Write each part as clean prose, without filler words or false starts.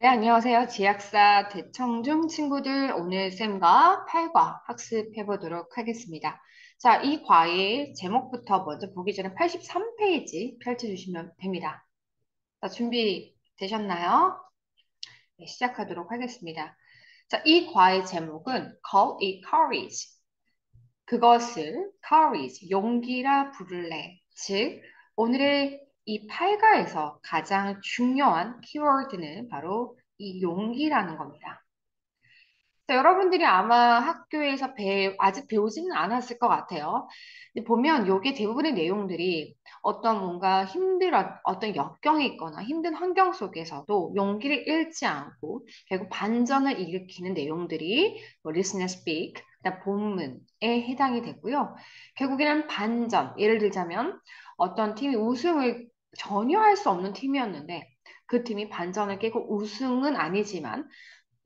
네, 안녕하세요. 지약사 대청중 친구들. 오늘 쌤과 8과 학습해 보도록 하겠습니다. 자, 이 과의 제목부터 먼저 보기 전에 83페이지 펼쳐주시면 됩니다. 자, 준비되셨나요? 네, 시작하도록 하겠습니다. 자, 이 과의 제목은 Call it courage. 그것을 courage, 용기라 부를래. 즉, 오늘의 이 8가에서 가장 중요한 키워드는 바로 이 용기라는 겁니다. 여러분들이 아마 학교에서 아직 배우지는 않았을 것 같아요. 근데 보면 요게 대부분의 내용들이 어떤 뭔가 어떤 역경이 있거나 힘든 환경 속에서도 용기를 잃지 않고 결국 반전을 일으키는 내용들이 뭐 listen and speak, 그다음 본문에 해당이 되고요. 결국에는 반전, 예를 들자면 어떤 팀이 우승을 전혀 할 수 없는 팀이었는데 그 팀이 반전을 깨고 우승은 아니지만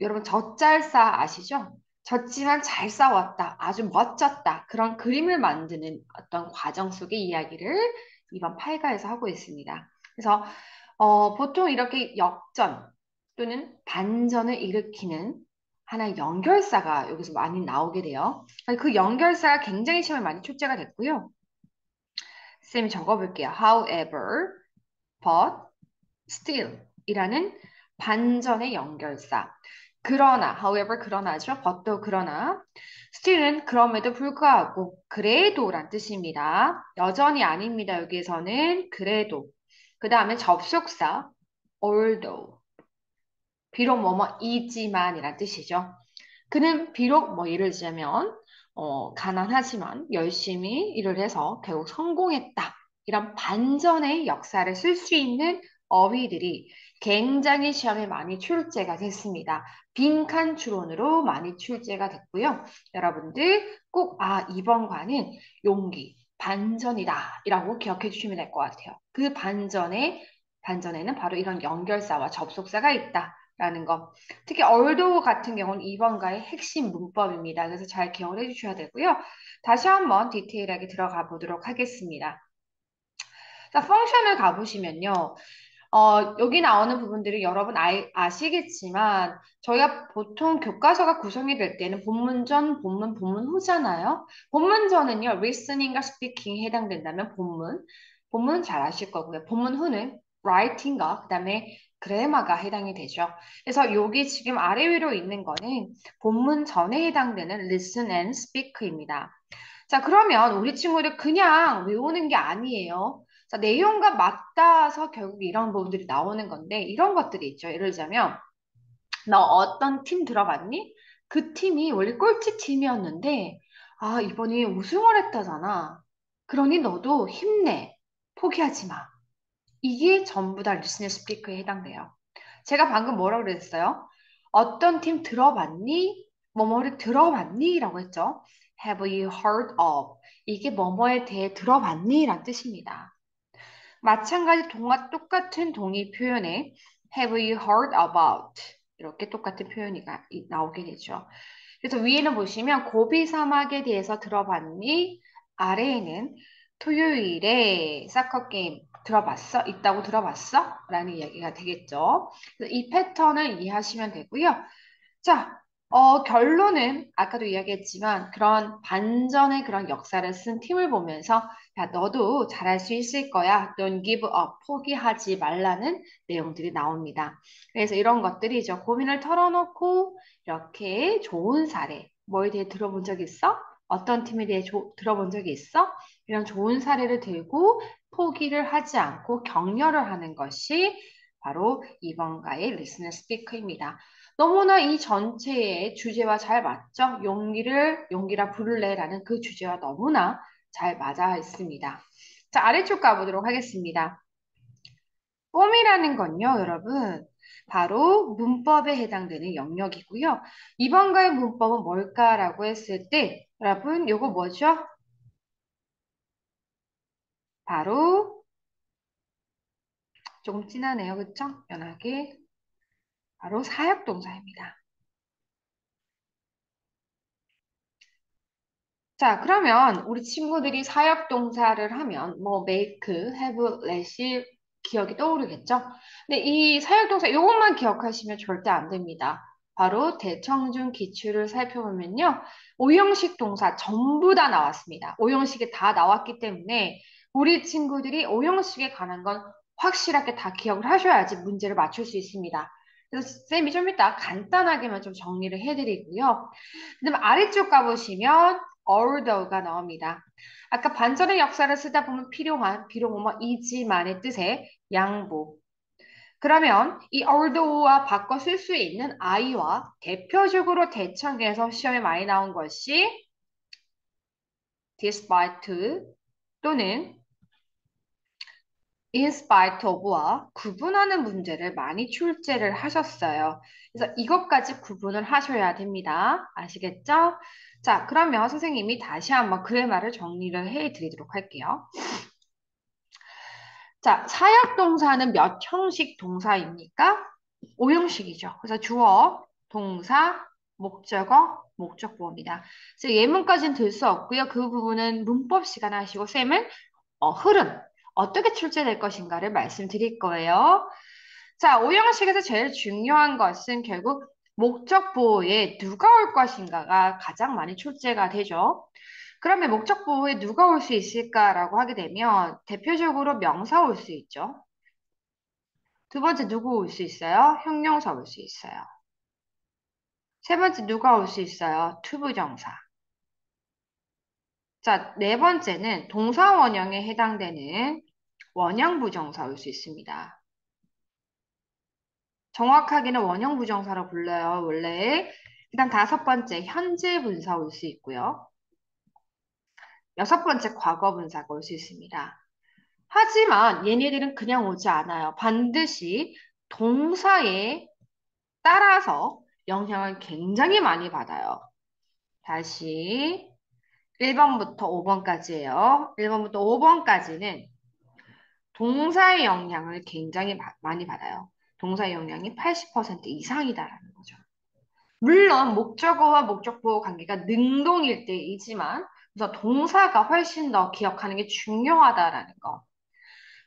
여러분 젖잘싸 아시죠? 졌지만 잘 싸웠다. 아주 멋졌다. 그런 그림을 만드는 어떤 과정 속의 이야기를 이번 8가에서 하고 있습니다. 그래서 보통 이렇게 역전 또는 반전을 일으키는 하나의 연결사가 여기서 많이 나오게 돼요. 그 연결사가 굉장히 시험에 많이 출제가 됐고요. 쌤이 적어볼게요. However, but, still 이라는 반전의 연결사. 그러나, however, 그러나죠. but도 그러나, still은 그럼에도 불구하고, 그래도란 뜻입니다. 여전히 아닙니다. 여기에서는 그래도. 그 다음에 접속사, although. 비록 뭐뭐이지만이란 뜻이죠. 그는 비록 뭐 예를 들자면 가난하지만 열심히 일을 해서 결국 성공했다. 이런 반전의 역사를 쓸 수 있는 어휘들이 굉장히 시험에 많이 출제가 됐습니다. 빈칸 추론으로 많이 출제가 됐고요. 여러분들 꼭 이번 과는 용기, 반전이다. 이라고 기억해 주시면 될 것 같아요. 그 반전에는 바로 이런 연결사와 접속사가 있다. 라는 거. 특히 얼도 같은 경우는 이번가의 핵심 문법입니다. 그래서 잘 기억을 해주셔야 되고요. 다시 한번 디테일하게 들어가 보도록 하겠습니다. 자, 펑션을 가보시면요. 여기 나오는 부분들이 여러분 아시겠지만 저희가 보통 교과서가 구성이 될 때는 본문 전, 본문 후잖아요. 본문 전은요, listening과 speaking에 해당된다면 본문 잘 아실 거고요. 본문 후는 writing과 그다음에 그래마가 해당이 되죠. 그래서 여기 지금 아래 위로 있는 거는 본문 전에 해당되는 listen and speak입니다. 자, 그러면 우리 친구들 그냥 외우는 게 아니에요. 자, 내용과 맞닿아서 결국 이런 부분들이 나오는 건데, 이런 것들이 있죠. 예를 들자면, 너 어떤 팀 들어봤니? 그 팀이 원래 꼴찌 팀이었는데, 이번에 우승을 했다잖아. 그러니 너도 힘내. 포기하지 마. 이게 전부 다 리스닝 스피커에 해당돼요. 제가 방금 뭐라고 그랬어요? 어떤 팀 들어봤니? 뭐뭐를 들어봤니? 라고 했죠. Have you heard of? 이게 뭐뭐에 대해 들어봤니? 라는 뜻입니다. 마찬가지 똑같은 동의 표현에 Have you heard about? 이렇게 똑같은 표현이 나오게 되죠. 그래서 위에는 보시면 고비 사막에 대해서 들어봤니? 아래에는 토요일에 사커 게임 있다고 들어봤어? 라는 이야기가 되겠죠. 그래서 이 패턴을 이해하시면 되고요. 자, 결론은 아까도 이야기했지만 그런 반전의 그런 역사를 쓴 팀을 보면서 야, 너도 잘할 수 있을 거야. Don't give up. 포기하지 말라는 내용들이 나옵니다. 그래서 이런 것들이죠. 고민을 털어놓고 이렇게 좋은 사례, 뭐에 대해 들어본 적 있어? 어떤 팀에 대해 들어본 적이 있어? 이런 좋은 사례를 들고 포기를 하지 않고 격려를 하는 것이 바로 이번가의 리스너 스피커입니다. 너무나 이 전체의 주제와 잘 맞죠? 용기라 부를래라는 그 주제와 너무나 잘 맞아 있습니다. 자, 아래쪽 가보도록 하겠습니다. 뽐이라는 건요, 여러분, 바로 문법에 해당되는 영역이고요. 이번가의 문법은 뭘까라고 했을 때, 여러분, 요거 뭐죠? 바로 조금 진하네요, 그쵸? 연하게. 바로 사역동사입니다. 자, 그러면 우리 친구들이 사역동사를 하면 뭐 make, have, let, 기억이 떠오르겠죠? 근데 이 사역동사 이것만 기억하시면 절대 안 됩니다. 바로 대청중 기출을 살펴보면요. 오형식 동사 전부 다 나왔습니다. 오형식이 다 나왔기 때문에 우리 친구들이 오형식에 관한 건 확실하게 다 기억을 하셔야지 문제를 맞출 수 있습니다. 그래서 쌤이 좀 이따 간단하게만 좀 정리를 해드리고요. 그다음 아래쪽 가보시면 although가 나옵니다. 아까 반전의 역사를 쓰다 보면 필요한, 비록 뭐이지만의 뜻의 양보. 그러면 이 although와 바꿔 쓸 수 있는 I와 대표적으로 대청에서 시험에 많이 나온 것이 despite 또는 in spite of와 구분하는 문제를 많이 출제를 하셨어요. 그래서 이것까지 구분을 하셔야 됩니다. 아시겠죠? 자, 그러면 선생님이 다시 한번 그래마를 정리를 해 드리도록 할게요. 자, 사역동사는 몇 형식 동사입니까? 5형식이죠. 그래서 주어, 동사, 목적어, 목적보호입니다. 그래서 예문까지는 들 수 없고요. 그 부분은 문법 시간 하시고 쌤은 흐름, 어떻게 출제될 것인가를 말씀드릴 거예요. 자, 5형식에서 제일 중요한 것은 결국 목적 보호에 누가 올 것인가가 가장 많이 출제가 되죠. 그러면 목적 보호에 누가 올 수 있을까라고 하게 되면 대표적으로 명사 올 수 있죠. 두 번째 누구 올 수 있어요? 형용사 올 수 있어요. 세 번째 누가 올 수 있어요? 투부정사. 자, 네 번째는 동사 원형에 해당되는 원형 부정사 올 수 있습니다. 정확하게는 원형 부정사로 불러요, 원래. 그다음 다섯 번째 현재 분사 올 수 있고요. 여섯 번째 과거 분사가 올 수 있습니다. 하지만 얘네들은 그냥 오지 않아요. 반드시 동사에 따라서 영향을 굉장히 많이 받아요. 다시 1번부터 5번까지예요. 1번부터 5번까지는 동사의 영향을 굉장히 많이 받아요. 동사의 영향이 80% 이상이다라는 거죠. 물론 목적어와 목적보호 관계가 능동일 때이지만 그래서 동사가 훨씬 더 기억하는 게 중요하다라는 거.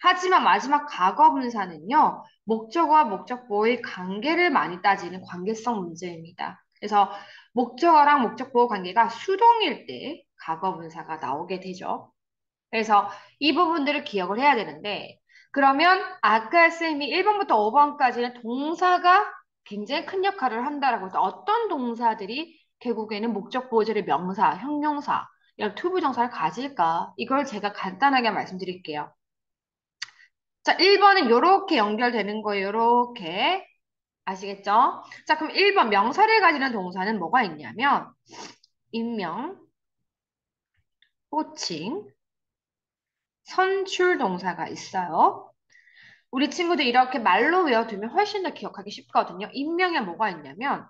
하지만 마지막 과거 분사는요. 목적어와 목적보호의 관계를 많이 따지는 관계성 문제입니다. 그래서 목적어랑 목적보호 관계가 수동일 때 과거 분사가 나오게 되죠. 그래서 이 부분들을 기억을 해야 되는데 그러면 아까 쌤이 1번부터 5번까지는 동사가 굉장히 큰 역할을 한다라고 해서 어떤 동사들이 결국에는 목적 보호절의 명사, 형용사, 이런 투부정사를 가질까? 이걸 제가 간단하게 말씀드릴게요. 자, 1번은 이렇게 연결되는 거예요. 이렇게. 아시겠죠? 자, 그럼 1번 명사를 가지는 동사는 뭐가 있냐면 인명, 호칭, 선출 동사가 있어요. 우리 친구들 이렇게 말로 외워두면 훨씬 더 기억하기 쉽거든요. 인명에 뭐가 있냐면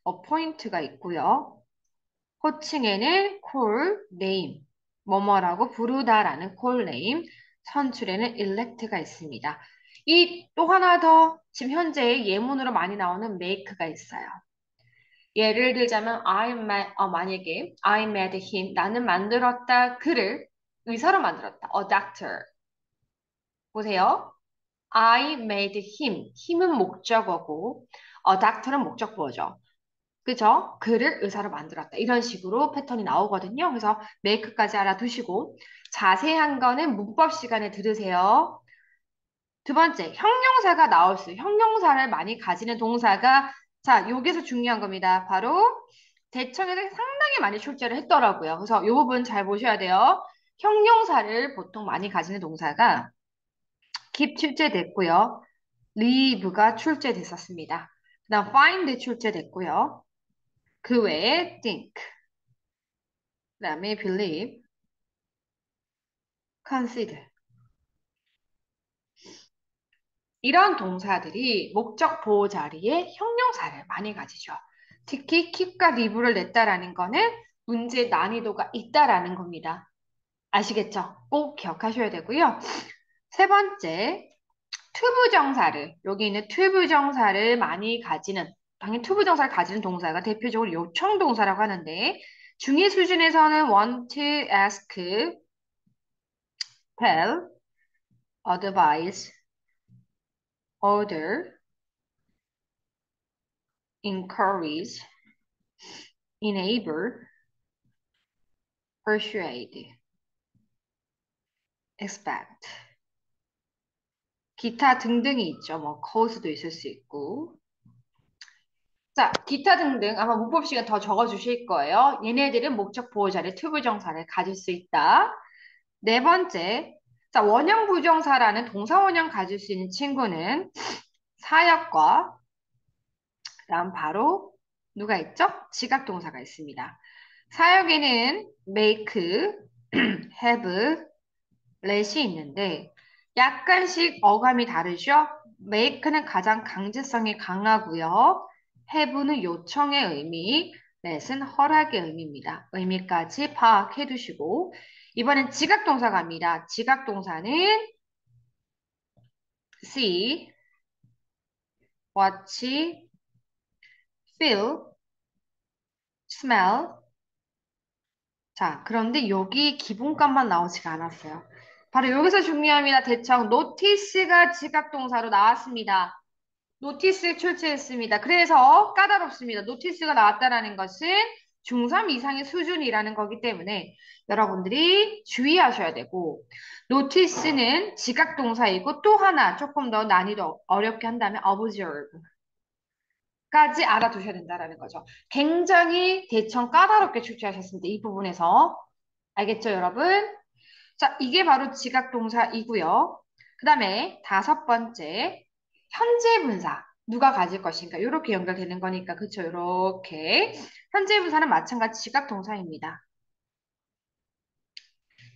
appoint가 있고요. 호칭에는 call, name, 뭐뭐라고 부르다라는 call name, 선출에는 elect가 있습니다. 이 또 하나 더 지금 현재 예문으로 많이 나오는 make가 있어요. 예를 들자면 만약에 I made him, 나는 만들었다 그를 의사로 만들었다. A doctor. 보세요. I made him. 힘은 목적어고, doctor는 목적보어죠. 그죠? 그를 의사로 만들었다. 이런 식으로 패턴이 나오거든요. 그래서 make까지 알아두시고, 자세한 거는 문법 시간에 들으세요. 두 번째, 형용사가 나올 수, 형용사를 많이 가지는 동사가, 자, 여기서 중요한 겁니다. 바로 대청에서 상당히 많이 출제를 했더라고요. 그래서 이 부분 잘 보셔야 돼요. 형용사를 보통 많이 가지는 동사가 keep 출제됐고요. leave가 출제됐었습니다. 그다음 find 출제됐고요. 그 외에 think, 그다음에 believe, consider 이런 동사들이 목적 보호 자리에 형용사를 많이 가지죠. 특히 keep과 leave를 냈다라는 거는 문제 난이도가 있다라는 겁니다. 아시겠죠? 꼭 기억하셔야 되고요. 세 번째, 투부정사를 여기 있는 투부정사를 많이 가지는 당연히 투부정사를 가지는 동사가 대표적으로 요청동사라고 하는데 중위 수준에서는 want, ask, tell, advise, order, encourage, enable, persuade, expect. 기타 등등이 있죠. 뭐 cause도 있을 수 있고. 자, 기타 등등 아마 문법 시간 더 적어주실 거예요. 얘네들은 목적 보호자를 투부정사를 가질 수 있다. 네 번째, 자, 원형 부정사라는 동사 원형 가질 수 있는 친구는 사역과 그다음 바로 누가 있죠? 지각 동사가 있습니다. 사역에는 make, have, let이 있는데 약간씩 어감이 다르죠? make는 가장 강제성이 강하고요. have는 요청의 의미, let은 허락의 의미입니다. 의미까지 파악해 두시고 이번엔 지각 동사 갑니다. 지각 동사는 see, watch, feel, smell. 자, 그런데 여기 기본값만 나오지가 않았어요. 바로 여기서 중요합니다. 대청 notice가 지각 동사로 나왔습니다. 노티스 출제했습니다. 그래서 까다롭습니다. 노티스가 나왔다라는 것은 중3 이상의 수준이라는 거기 때문에 여러분들이 주의하셔야 되고 노티스는 지각동사이고 또 하나 조금 더 난이도 어렵게 한다면 observe까지 알아두셔야 된다라는 거죠. 굉장히 대청 까다롭게 출제하셨습니다. 이 부분에서. 알겠죠, 여러분? 자, 이게 바로 지각동사이고요. 그 다음에 다섯 번째, 현재 분사. 누가 가질 것인가? 이렇게 연결되는 거니까, 그쵸? 이렇게. 현재 분사는 마찬가지 지각동사입니다.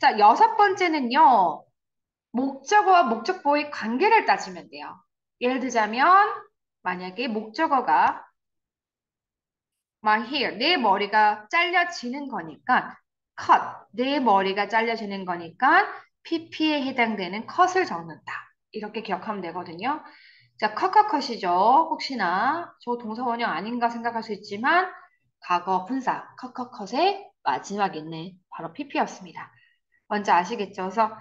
자, 여섯 번째는요, 목적어와 목적보의 관계를 따지면 돼요. 예를 들자면, 만약에 목적어가 my hair, 내 머리가 잘려지는 거니까 cut, 내 머리가 잘려지는 거니까 PP에 해당되는 cut을 적는다. 이렇게 기억하면 되거든요. 자, 컷컷컷이죠. 혹시나 저 동사 원형 아닌가 생각할 수 있지만 과거 분사 컷컷컷의 마지막 있네. 바로 PP였습니다. 먼저 아시겠죠? 그래서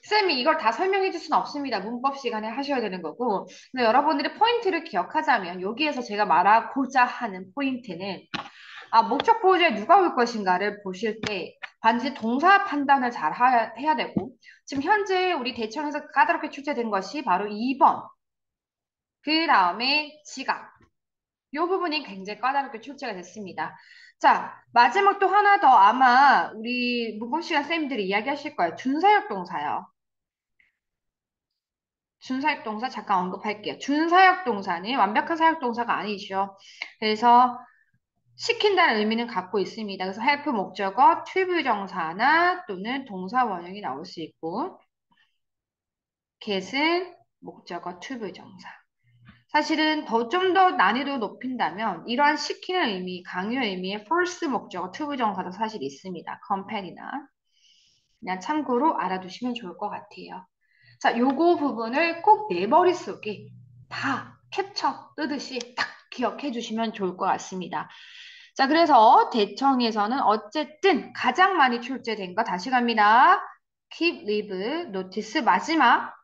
쌤이 이걸 다 설명해 줄 수는 없습니다. 문법 시간에 하셔야 되는 거고. 근데 여러분들이 포인트를 기억하자면 여기에서 제가 말하고자 하는 포인트는 목적 보호자에 누가 올 것인가를 보실 때 반드시 동사 판단을 잘 해야 되고 지금 현재 우리 대청에서 까다롭게 출제된 것이 바로 2번 그 다음에 지각 이 부분이 굉장히 까다롭게 출제가 됐습니다. 자, 마지막 또 하나 더 아마 우리 문법 시간 쌤들이 이야기하실 거예요. 준사역 동사요. 준사역 동사 잠깐 언급할게요. 준사역 동사는 완벽한 사역 동사가 아니죠. 그래서 시킨다는 의미는 갖고 있습니다. 그래서 help 목적어, to 부정사나 또는 동사 원형이 나올 수 있고 get은 목적어, to 부정사. 사실은 좀 더 난이도 높인다면 이러한 시키는 의미, 강요 의미의 force 목적어, to 부정사도 사실 있습니다. compel이나 그냥 참고로 알아두시면 좋을 것 같아요. 자, 요거 부분을 꼭 내 머릿속에 다 캡처 뜨듯이 딱 기억해 주시면 좋을 것 같습니다. 자, 그래서 대청에서는 어쨌든 가장 많이 출제된 거 다시 갑니다. keep, leave, notice 마지막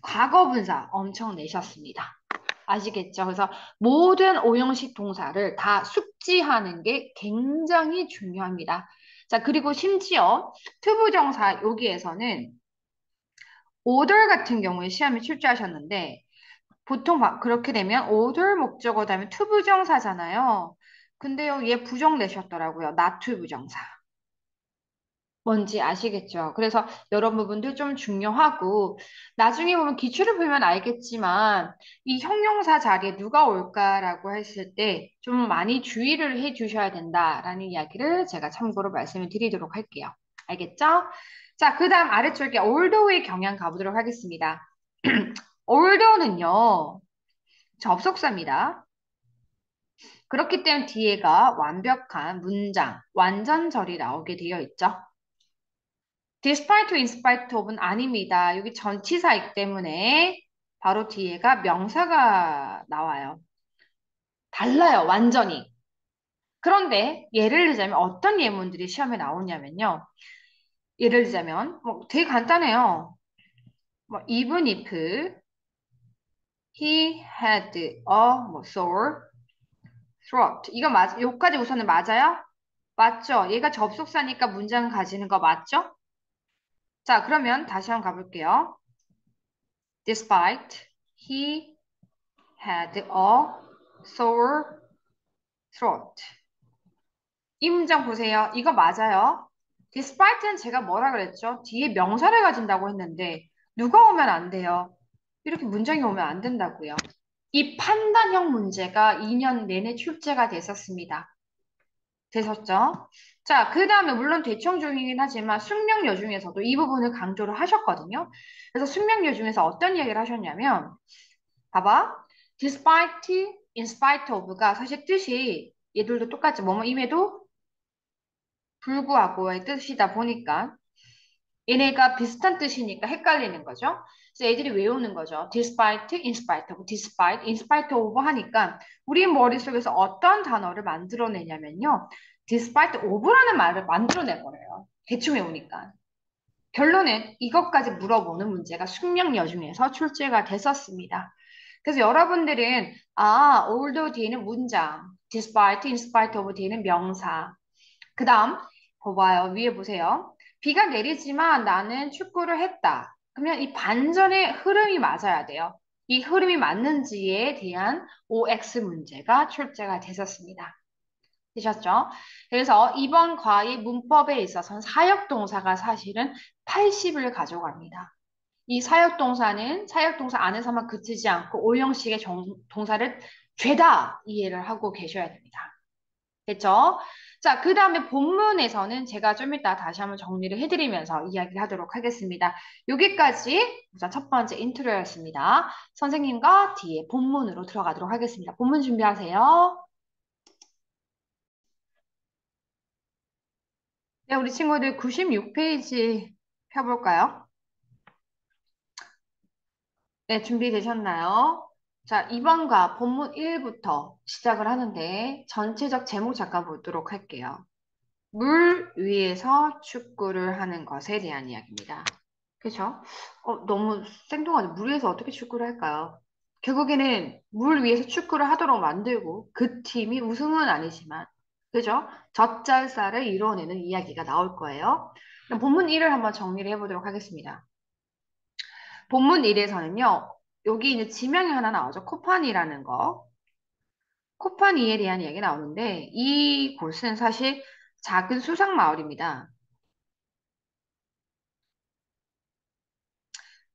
과거 분사 엄청 내셨습니다. 아시겠죠? 그래서 모든 오형식 동사를 다 숙지하는 게 굉장히 중요합니다. 자, 그리고 심지어 투부정사 여기에서는 order 같은 경우에 시험에 출제하셨는데 보통 그렇게 되면 order 목적어 다음에 to 부정사잖아요. 근데요, 얘 부정 내셨더라고요. not to 부정사. 뭔지 아시겠죠? 그래서 이런 부분도 좀 중요하고 나중에 보면 기출을 보면 알겠지만 이 형용사 자리에 누가 올까라고 했을 때 좀 많이 주의를 해 주셔야 된다라는 이야기를 제가 참고로 말씀을 드리도록 할게요. 알겠죠? 자, 그 다음 아래쪽에 older의 경향 가보도록 하겠습니다. older는요, 접속사입니다. 그렇기 때문에 뒤에가 완벽한 문장, 완전절이 나오게 되어 있죠. despite, in spite of는 아닙니다. 여기 전치사이기 때문에 바로 뒤에가 명사가 나와요. 달라요, 완전히. 그런데 예를 들자면 어떤 예문들이 시험에 나오냐면요. 예를 들자면 되게 간단해요. even if He had a 뭐 sore throat. 이거 여기까지 우선은 맞아요? 맞죠? 얘가 접속사니까 문장 가지는 거 맞죠? 자, 그러면 다시 한번 가볼게요. Despite he had a sore throat. 이 문장 보세요. 이거 맞아요. Despite는 제가 뭐라 그랬죠? 뒤에 명사를 가진다고 했는데 누가 오면 안 돼요? 이렇게 문장이 오면 안 된다고요. 이 판단형 문제가 2년 내내 출제가 됐었습니다. 되셨죠? 자, 그 다음에 물론 대충 중이긴 하지만 숙명여 중에서도 이 부분을 강조를 하셨거든요. 그래서 숙명여 중에서 어떤 이야기를 하셨냐면 봐봐. despite, in spite of가 사실 뜻이 얘들도 똑같지. 뭐뭐임에도 불구하고의 뜻이다 보니까 얘네가 비슷한 뜻이니까 헷갈리는 거죠. 그래서 애들이 외우는 거죠. despite, in spite of, despite, in spite of 하니까 우리 머릿속에서 어떤 단어를 만들어내냐면요. despite of라는 말을 만들어내버려요. 대충 외우니까. 결론은 이것까지 물어보는 문제가 숙명여 중에서 출제가 됐었습니다. 그래서 여러분들은 although 뒤에는 문장, despite, in spite of 뒤에는 명사, 그 다음, 봐봐요. 위에 보세요. 비가 내리지만 나는 축구를 했다. 그러면 이 반전의 흐름이 맞아야 돼요. 이 흐름이 맞는지에 대한 OX 문제가 출제가 됐었습니다. 되셨죠? 그래서 이번 과의 문법에 있어서는 사역동사가 사실은 80을 가져갑니다. 이 사역동사는 사역동사 안에서만 그치지 않고 오형식의 동사를 죄다 이해를 하고 계셔야 됩니다. 됐죠? 자, 그 다음에 본문에서는 제가 좀 이따 다시 한번 정리를 해드리면서 이야기를 하도록 하겠습니다. 여기까지 우선 첫 번째 인트로였습니다. 선생님과 뒤에 본문으로 들어가도록 하겠습니다. 본문 준비하세요. 네, 우리 친구들 96페이지 펴볼까요? 네, 준비되셨나요? 자, 2번과 본문 1부터 시작을 하는데 전체적 제목 잠깐 보도록 할게요. 물 위에서 축구를 하는 것에 대한 이야기입니다. 그죠? 너무 생뚱하죠. 물 위에서 어떻게 축구를 할까요? 결국에는 물 위에서 축구를 하도록 만들고 그 팀이 우승은 아니지만, 그죠? 젖잘살을 이뤄내는 이야기가 나올 거예요. 그럼 본문 1을 한번 정리를 해보도록 하겠습니다. 본문 1에서는요, 여기 이제 지명이 하나 나오죠. 코판이라는 거. 코판이에 대한 이야기 나오는데, 이 곳은 사실 작은 수상 마을입니다.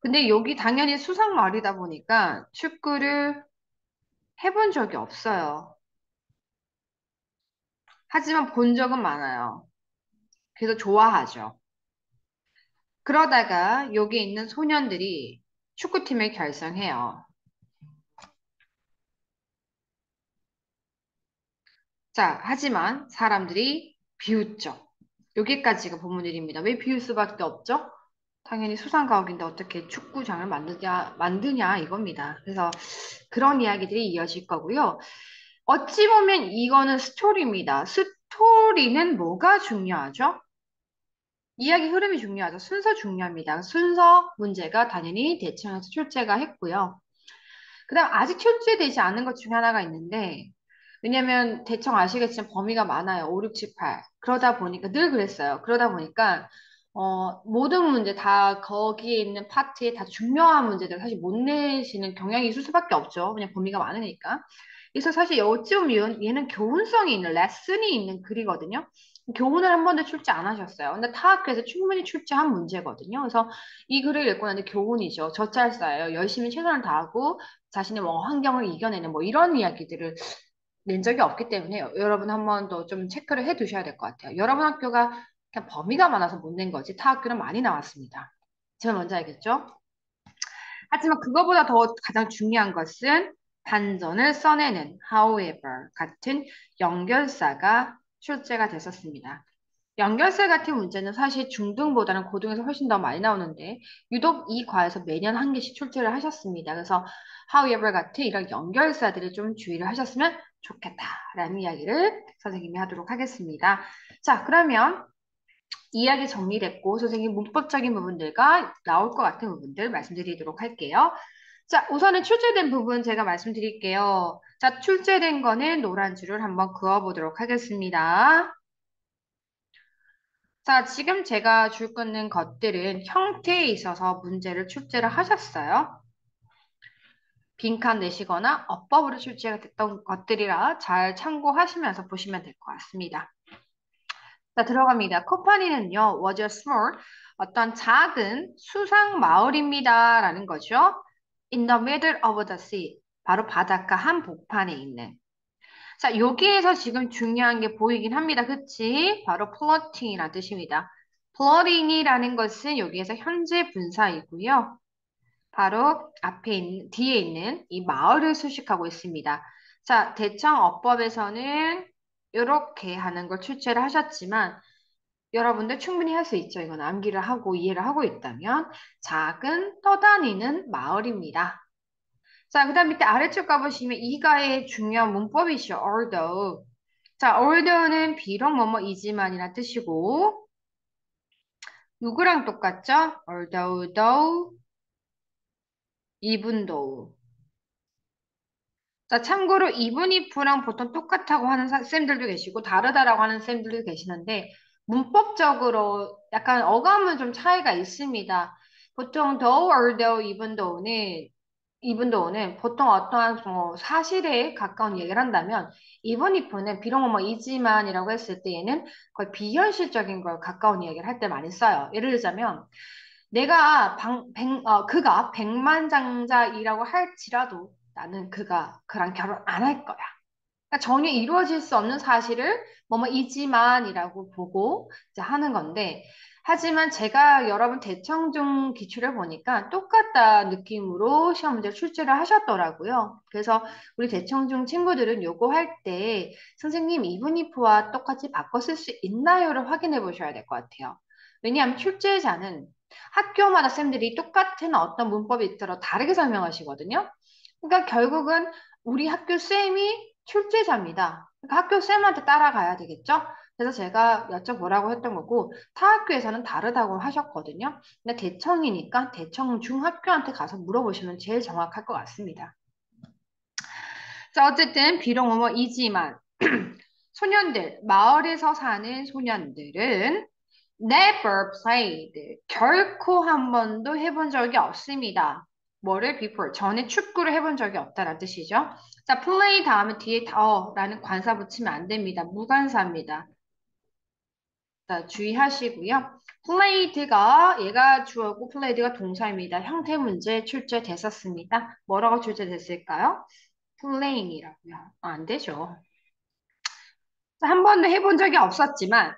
근데 여기 당연히 수상 마을이다 보니까 축구를 해본 적이 없어요. 하지만 본 적은 많아요. 그래서 좋아하죠. 그러다가 여기 있는 소년들이 축구팀을 결성해요. 자, 하지만 사람들이 비웃죠. 여기까지가 본문일입니다. 왜 비울 수밖에 없죠? 당연히 수상가옥인데 어떻게 축구장을 만드냐 이겁니다. 그래서 그런 이야기들이 이어질 거고요. 어찌 보면 이거는 스토리입니다. 스토리는 뭐가 중요하죠? 이야기 흐름이 중요하죠. 순서 중요합니다. 순서 문제가 당연히 대청에서 출제가 했고요. 그다음 아직 출제되지 않은 것 중에 하나가 있는데 왜냐면 대충 아시겠지만 범위가 많아요. 5, 6, 7, 8. 그러다 보니까 늘 그랬어요. 그러다 보니까 모든 문제 다 거기에 있는 파트에 다 중요한 문제들 사실 못 내시는 경향이 있을 수밖에 없죠. 그냥 범위가 많으니까. 그래서 사실 어찌 보면 얘는 교훈성이 있는 레슨이 있는 글이거든요. 교훈을 한 번도 출제 안 하셨어요. 근데 타 학교에서 충분히 출제한 문제거든요. 그래서 이 글을 읽고 나는데 교훈이죠. 젖잘싸요. 열심히 최선을 다하고 자신의 뭐 환경을 이겨내는 뭐 이런 이야기들을 낸 적이 없기 때문에 여러분 한 번 더 좀 체크를 해 두셔야 될 것 같아요. 여러분 학교가 그냥 범위가 많아서 못 낸 거지 타 학교는 많이 나왔습니다. 제가 먼저 알겠죠? 하지만 그거보다 더 가장 중요한 것은 반전을 써내는 however 같은 연결사가 출제가 됐었습니다. 연결사 같은 문제는 사실 중등보다는 고등에서 훨씬 더 많이 나오는데 유독 이 과에서 매년 한 개씩 출제를 하셨습니다. 그래서 however 같은 이런 연결사들을 좀 주의를 하셨으면 좋겠다라는 이야기를 선생님이 하도록 하겠습니다. 자, 그러면 이야기 정리됐고 선생님 문법적인 부분들과 나올 것 같은 부분들 말씀드리도록 할게요. 자, 우선은 출제된 부분 제가 말씀드릴게요. 자, 출제된 거는 노란 줄을 한번 그어보도록 하겠습니다. 자, 지금 제가 줄 끊는 것들은 형태에 있어서 문제를 출제를 하셨어요. 빈칸 내시거나 어법으로 출제가 됐던 것들이라 잘 참고하시면서 보시면 될 것 같습니다. 자, 들어갑니다. 코파니는요, was a small, 어떤 작은 수상 마을입니다. 라는 거죠. In the middle of the sea. 바로 바닷가 한복판에 있는. 자, 여기에서 지금 중요한 게 보이긴 합니다. 그치? 바로 플러팅이라는 뜻입니다. 플러팅이라는 것은 여기에서 현재 분사이고요. 바로 뒤에 있는 이 마을을 수식하고 있습니다. 자, 대청 어법에서는 이렇게 하는 걸 출제를 하셨지만 여러분들 충분히 할 수 있죠. 이건 암기를 하고 이해를 하고 있다면 작은 떠다니는 마을입니다. 자, 그 다음 밑에 아래쪽 가보시면 이가의 중요한 문법이죠. although. 자, although는 비록 뭐뭐이지만이란 뜻이고 누구랑 똑같죠? although, though, even though. 자, 참고로 even if랑 보통 똑같다고 하는 쌤들도 계시고 다르다라고 하는 쌤들도 계시는데 문법적으로 약간 어감은 좀 차이가 있습니다. 보통 though, although, even though는 보통 어떠한 사실에 가까운 얘기를 한다면 even if는 비록 뭐이지만이라고 했을 때 얘는 거의 비현실적인 걸 가까운 이야기를 할 때 많이 써요. 예를 들자면 그가 백만장자이라고 할지라도 나는 그랑 결혼 안 할 거야. 그러니까 전혀 이루어질 수 없는 사실을 뭐뭐이지만이라고 보고 이제 하는 건데, 하지만 제가 여러분 대청중 기출을 보니까 똑같다 느낌으로 시험 문제 출제를 하셨더라고요. 그래서 우리 대청중 친구들은 요거 할 때 선생님 even if와 똑같이 바꿔 쓸 수 있나요를 확인해 보셔야 될 것 같아요. 왜냐하면 출제자는 학교마다 쌤들이 똑같은 어떤 문법이 있더라도 다르게 설명하시거든요. 그러니까 결국은 우리 학교 쌤이 출제자입니다. 그러니까 학교 쌤한테 따라가야 되겠죠? 그래서 제가 여쭤보라고 했던 거고, 타 학교에서는 다르다고 하셨거든요. 근데 대청이니까 대청 중학교한테 가서 물어보시면 제일 정확할 것 같습니다. 자, 어쨌든 비록 뭐뭐이지만 소년들, 마을에서 사는 소년들은 never played, 결코 한 번도 해본 적이 없습니다. 뭐를 before, 전에 축구를 해본 적이 없다라는 뜻이죠. 자, play 다음에 뒤에 더라는 관사 붙이면 안 됩니다. 무관사입니다. 자, 주의하시고요. played가 얘가 주어고 played가 동사입니다. 형태 문제 출제됐었습니다. 뭐라고 출제됐을까요? playing이라고요. 안 되죠. 한 번도 해본 적이 없었지만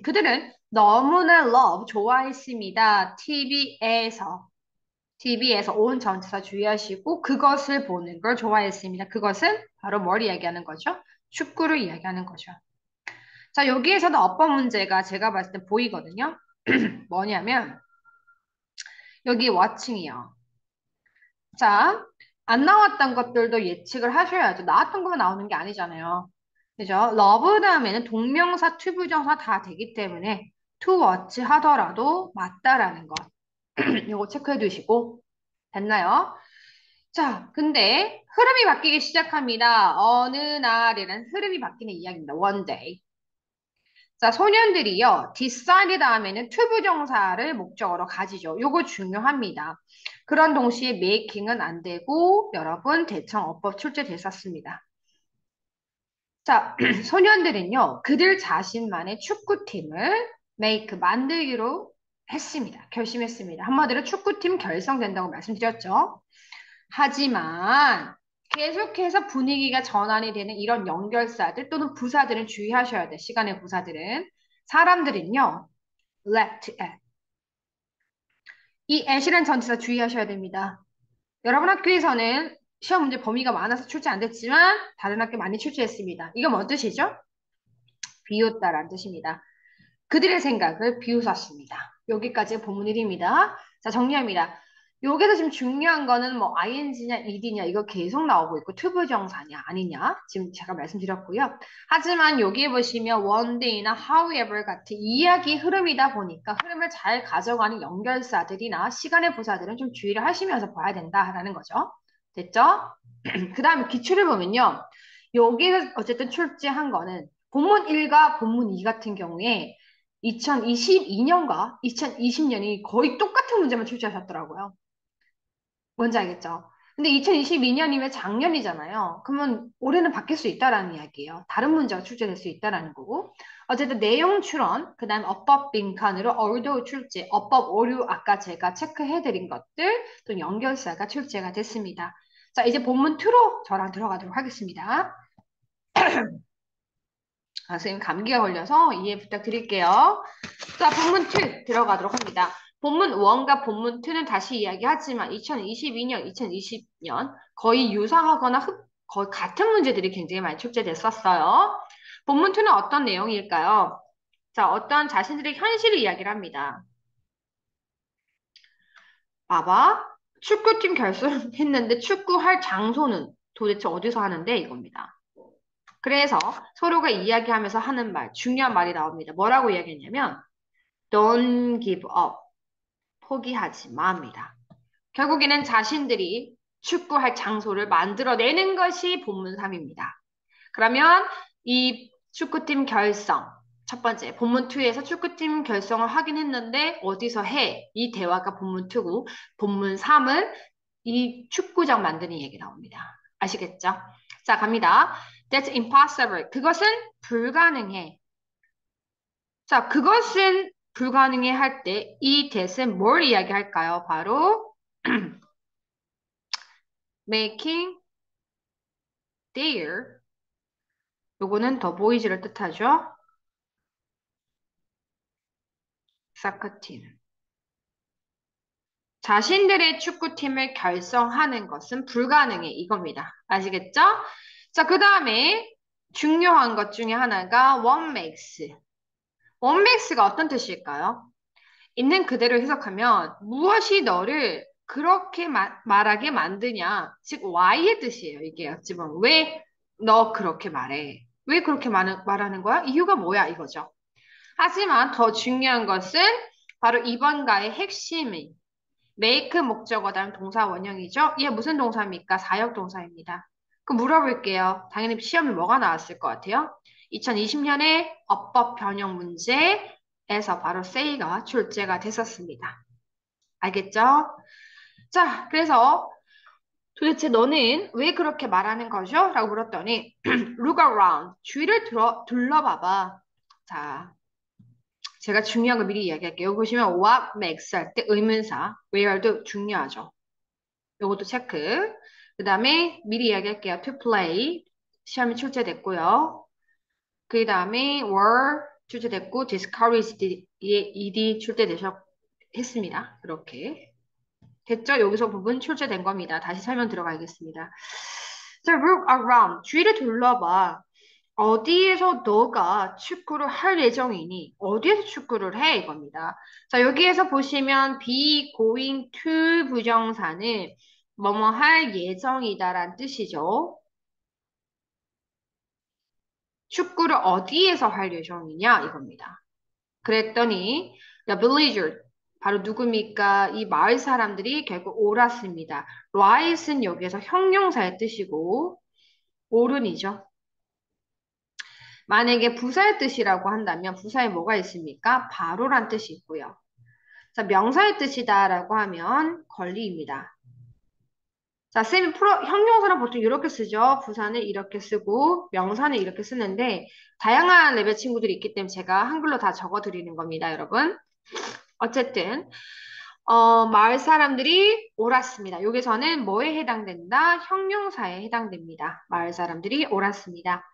그들은 너무나 love 좋아했습니다. TV에서 온 전치사 주의하시고 그것을 보는 걸 좋아했습니다. 그것은 바로 뭘 이야기하는 거죠? 축구를 이야기하는 거죠. 자, 여기에서도 어법 문제가 제가 봤을 때 보이거든요. 뭐냐면 여기 watching이요. 자, 안 나왔던 것들도 예측을 하셔야죠. 나왔던 것만 나오는 게 아니잖아요. 그죠? love 다음에는 동명사, 투부정사 다 되기 때문에 to watch 하더라도 맞다라는 거. 이거 체크해 두시고 됐나요? 자, 근데 흐름이 바뀌기 시작합니다. 어느 날이라는 흐름이 바뀌는 이야기입니다. One day. 자, 소년들이요. decide 다음에는 투부정사를 목적어로 가지죠. 요거 중요합니다. 그런 동시에 making은 안 되고 여러분 대청 어법 출제됐었습니다. 자, 소년들은요. 그들 자신만의 축구팀을 만들기로 했습니다. 결심했습니다. 한마디로 축구팀 결성된다고 말씀드렸죠. 하지만 계속해서 분위기가 전환이 되는 이런 연결사들 또는 부사들은 주의하셔야 돼. 시간의 부사들은. 사람들은요. left at. 이 at이라는 전치사 주의하셔야 됩니다. 여러분 학교에서는 시험 문제 범위가 많아서 출제 안 됐지만 다른 학교 많이 출제했습니다. 이건 뭔 뜻이죠? 비웃다라는 뜻입니다. 그들의 생각을 비웃었습니다. 여기까지 본문 1입니다. 자, 정리합니다. 여기서 지금 중요한 거는 뭐 ing냐 ed냐 이거 계속 나오고 있고 투부정사냐 아니냐 지금 제가 말씀드렸고요. 하지만 여기 보시면 one day나 however 같은 이야기 흐름이다 보니까 흐름을 잘 가져가는 연결사들이나 시간의 부사들은 좀 주의를 하시면서 봐야 된다라는 거죠. 됐죠? 그 다음에 기출을 보면요. 여기서 어쨌든 출제한 거는 본문 1과 본문 2 같은 경우에 2022년과 2020년이 거의 똑같은 문제만 출제하셨더라고요. 뭔지 알겠죠? 근데 2022년이면 작년이잖아요. 그러면 올해는 바뀔 수 있다라는 이야기예요. 다른 문제가 출제될 수 있다라는 거고. 어쨌든 내용 출원, 그 다음 어법 빈칸으로 얼도 출제, 어법 오류 아까 제가 체크해드린 것들, 또 연결사가 출제가 됐습니다. 자, 이제 본문 2로 저랑 들어가도록 하겠습니다. 아, 선생님 감기가 걸려서 이해 부탁드릴게요. 자, 본문 2 들어가도록 합니다. 본문 1과 본문 2는 다시 이야기하지만 2022년, 2020년 거의 유사하거나 거의 같은 문제들이 굉장히 많이 출제됐었어요. 본문 2는 어떤 내용일까요? 자, 어떤 자신들의 현실을 이야기를 합니다. 봐봐. 축구팀 결성했는데 축구할 장소는 도대체 어디서 하는데 이겁니다. 그래서 서로가 이야기하면서 하는 말, 중요한 말이 나옵니다. 뭐라고 이야기했냐면 Don't give up. 포기하지 마입니다. 결국에는 자신들이 축구할 장소를 만들어내는 것이 본문 3입니다. 그러면 이 축구팀 결성, 첫 번째, 본문 2에서 축구팀 결성을 하긴 했는데 어디서 해? 이 대화가 본문 2고 본문 3은 이 축구장 만드는 얘기 나옵니다. 아시겠죠? 자, 갑니다. That's impossible. 그것은 불가능해. 자, 그것은 불가능해 할 때 이 that은 뭘 이야기할까요? 바로 making their 요거는 더 보이지를 뜻하죠. soccer 자신들의 축구팀을 결성하는 것은 불가능해 이겁니다. 아시겠죠? 자, 그 다음에 중요한 것 중에 하나가 what makes. what makes가 어떤 뜻일까요? 있는 그대로 해석하면 무엇이 너를 그렇게 말하게 만드냐. 즉 why의 뜻이에요. 이게 어찌 보면 왜 너 그렇게 말해? 왜 그렇게 말하는 거야? 이유가 뭐야? 이거죠. 하지만 더 중요한 것은 바로 이번가의 핵심이 make 목적어 다음 동사 원형이죠. 이게 무슨 동사입니까? 사역 동사입니다. 그럼 물어볼게요. 당연히 시험에 뭐가 나왔을 것 같아요? 2020년에 어법 변형 문제에서 바로 say가 출제가 됐었습니다. 알겠죠? 자, 그래서 도대체 너는 왜 그렇게 말하는 거죠? 라고 물었더니 look around. 주위를 둘러봐봐. 자, 제가 중요한 거 미리 이야기할게요. 여기 보시면 what makes 할 때 의문사, where도 중요하죠. 요것도 체크. 그 다음에 미리 이야기할게요. to play. 시험이 출제됐고요. 그 다음에 were 출제됐고 discouraged ed 했습니다. 그렇게. 됐죠? 여기서 부분 출제된 겁니다. 다시 설명 들어가겠습니다. 자, look around. 주위를 둘러봐. 어디에서 너가 축구를 할 예정이니? 어디에서 축구를 해? 이겁니다. 자, 여기에서 보시면 be going to 부정사는 뭐뭐 할 예정이다란 뜻이죠. 축구를 어디에서 할 예정이냐? 이겁니다. 그랬더니 the villager 바로 누굽니까? 이 마을 사람들이 결국 옳았습니다. right은 여기에서 형용사의 뜻이고 옳은이죠. 만약에 부사의 뜻이라고 한다면 부사에 뭐가 있습니까? 바로란 뜻이 있고요. 자, 명사의 뜻이다라고 하면 권리입니다. 자, 쌤이 형용사는 보통 이렇게 쓰죠. 부사는 이렇게 쓰고 명사는 이렇게 쓰는데 다양한 레벨 친구들이 있기 때문에 제가 한글로 다 적어드리는 겁니다, 여러분. 어쨌든 마을 사람들이 옳았습니다. 여기서는 뭐에 해당된다? 형용사에 해당됩니다. 마을 사람들이 옳았습니다.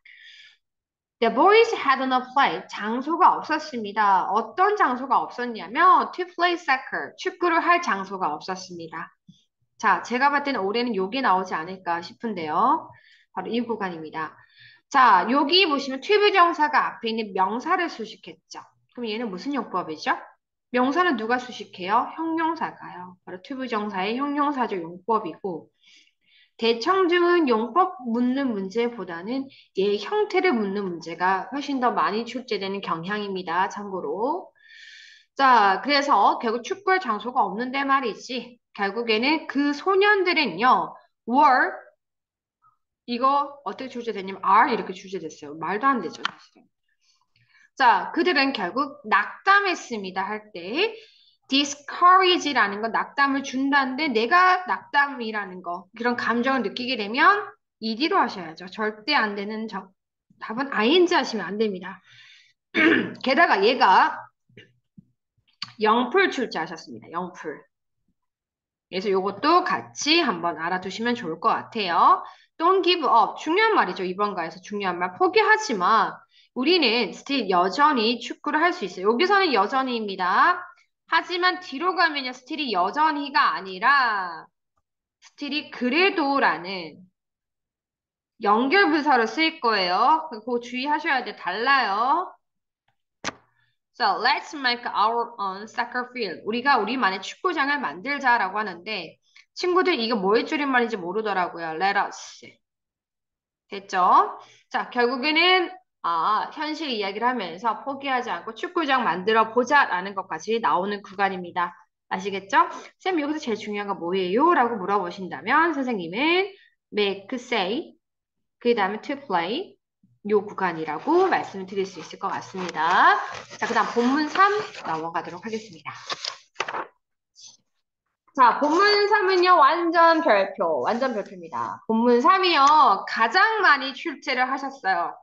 The boys had no play. 장소가 없었습니다. 어떤 장소가 없었냐면 to play soccer. 축구를 할 장소가 없었습니다. 자, 제가 봤을 때는 올해는 요게 나오지 않을까 싶은데요. 바로 이 구간입니다. 자, 여기 보시면 to 부정사가 앞에 있는 명사를 수식했죠. 그럼 얘는 무슨 용법이죠? 명사는 누가 수식해요? 형용사가요. 바로 투부정사의 형용사적 용법이고 대청중은 용법 묻는 문제보다는 얘 형태를 묻는 문제가 훨씬 더 많이 출제되는 경향입니다. 참고로. 자, 그래서 결국 축구할 장소가 없는데 말이지. 결국에는 그 소년들은요, were 이거 어떻게 출제됐냐면 are 이렇게 출제됐어요. 말도 안 되죠, 사실은. 자, 그들은 결국 낙담했습니다 할 때 discourage라는 건 낙담을 준다는데 내가 낙담이라는 거 그런 감정을 느끼게 되면 ed로 하셔야죠. 절대 안 되는 답은 ing 하시면 안 됩니다. 게다가 얘가 영풀 출제하셨습니다. 영풀. 그래서 이것도 같이 한번 알아두시면 좋을 것 같아요. Don't give up. 중요한 말이죠. 이번 가에서 중요한 말. 포기하지 마. 우리는 still 여전히 축구를 할 수 있어요. 여기서는 여전히입니다. 하지만 뒤로 가면요. still이 여전히가 아니라 still이 그래도라는 연결부사로 쓰일 거예요. 그거 주의하셔야 돼. 달라요. So let's make our own soccer field. 우리가 우리만의 축구장을 만들자라고 하는데 친구들 이게 뭐의 줄임말인지 모르더라고요. Let us. 됐죠? 자, 결국에는 현실 이야기를 하면서 포기하지 않고 축구장 만들어 보자라는 것까지 나오는 구간입니다. 아시겠죠? 쌤, 여기서 제일 중요한 건 뭐예요? 라고 물어보신다면 선생님은 make, say, 그 다음에 to play 요 구간이라고 말씀을 드릴 수 있을 것 같습니다. 자, 그 다음 본문 3 넘어가도록 하겠습니다. 자, 본문 3은요, 완전 별표입니다. 본문 3이요, 가장 많이 출제를 하셨어요.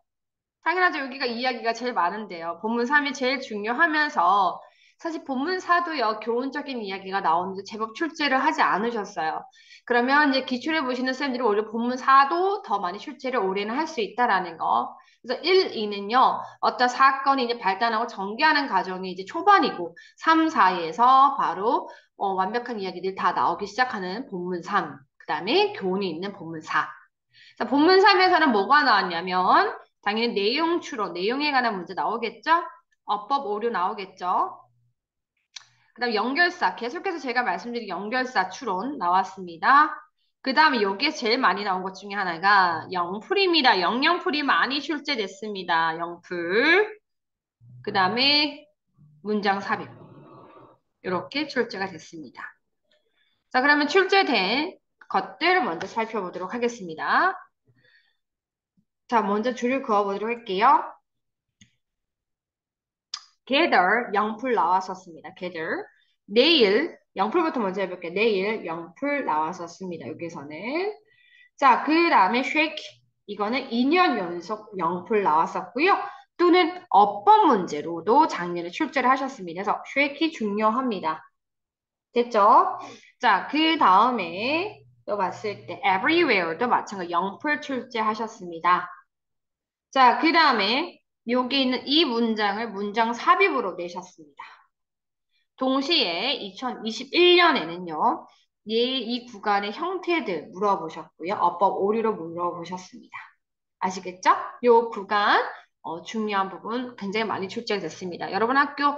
당연하죠. 여기가 이야기가 제일 많은데요. 본문 3이 제일 중요하면서 사실 본문 4도요. 교훈적인 이야기가 나오는데 제법 출제를 하지 않으셨어요. 그러면 이제 기출해 보시는 쌤들이 오히려 본문 4도 더 많이 출제를 올해는 할 수 있다라는 거. 그래서 1, 2는요. 어떤 사건이 이제 발단하고 전개하는 과정이 이제 초반이고 3, 4에서 바로 완벽한 이야기들이 다 나오기 시작하는 본문 3. 그다음에 교훈이 있는 본문 4. 자, 본문 3에서는 뭐가 나왔냐면 당연히 내용 추론, 내용에 관한 문제 나오겠죠? 어법 오류 나오겠죠? 그 다음 연결사, 계속해서 제가 말씀드린 연결사 추론 나왔습니다. 그 다음에 여기에 제일 많이 나온 것 중에 하나가 영풀입니다. 영영풀이 많이 출제됐습니다. 영풀. 그 다음에 문장 삽입. 이렇게 출제가 됐습니다. 자, 그러면 출제된 것들 먼저 살펴보도록 하겠습니다. 자, 먼저 줄을 그어보도록 할게요. gather 영풀 나왔었습니다. gather 내일 영풀부터 먼저 해볼게요. 내일 영풀 나왔었습니다. 여기서는 자, 그 다음에 shake 이거는 2년 연속 영풀 나왔었고요. 또는 어법 문제로도 작년에 출제를 하셨습니다. 그래서 shake이 중요합니다. 됐죠? 자, 그 다음에 또 봤을 때 everywhere도 마찬가지 영풀 출제하셨습니다. 자, 그 다음에 여기 있는 이 문장을 문장 삽입으로 내셨습니다. 동시에 2021년에는요, 이 구간의 형태들 물어보셨고요. 어법 오류로 물어보셨습니다. 아시겠죠? 요 구간 중요한 부분 굉장히 많이 출제됐습니다. 여러분 학교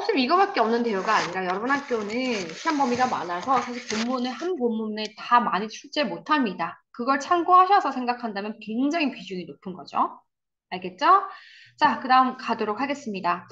쌤 이거밖에 없는 대우가 아니라 여러분 학교는 시험 범위가 많아서 사실 본문을 한 본문에 다 많이 출제 못합니다. 그걸 참고하셔서 생각한다면 굉장히 비중이 높은 거죠. 알겠죠? 자, 그 다음 가도록 하겠습니다.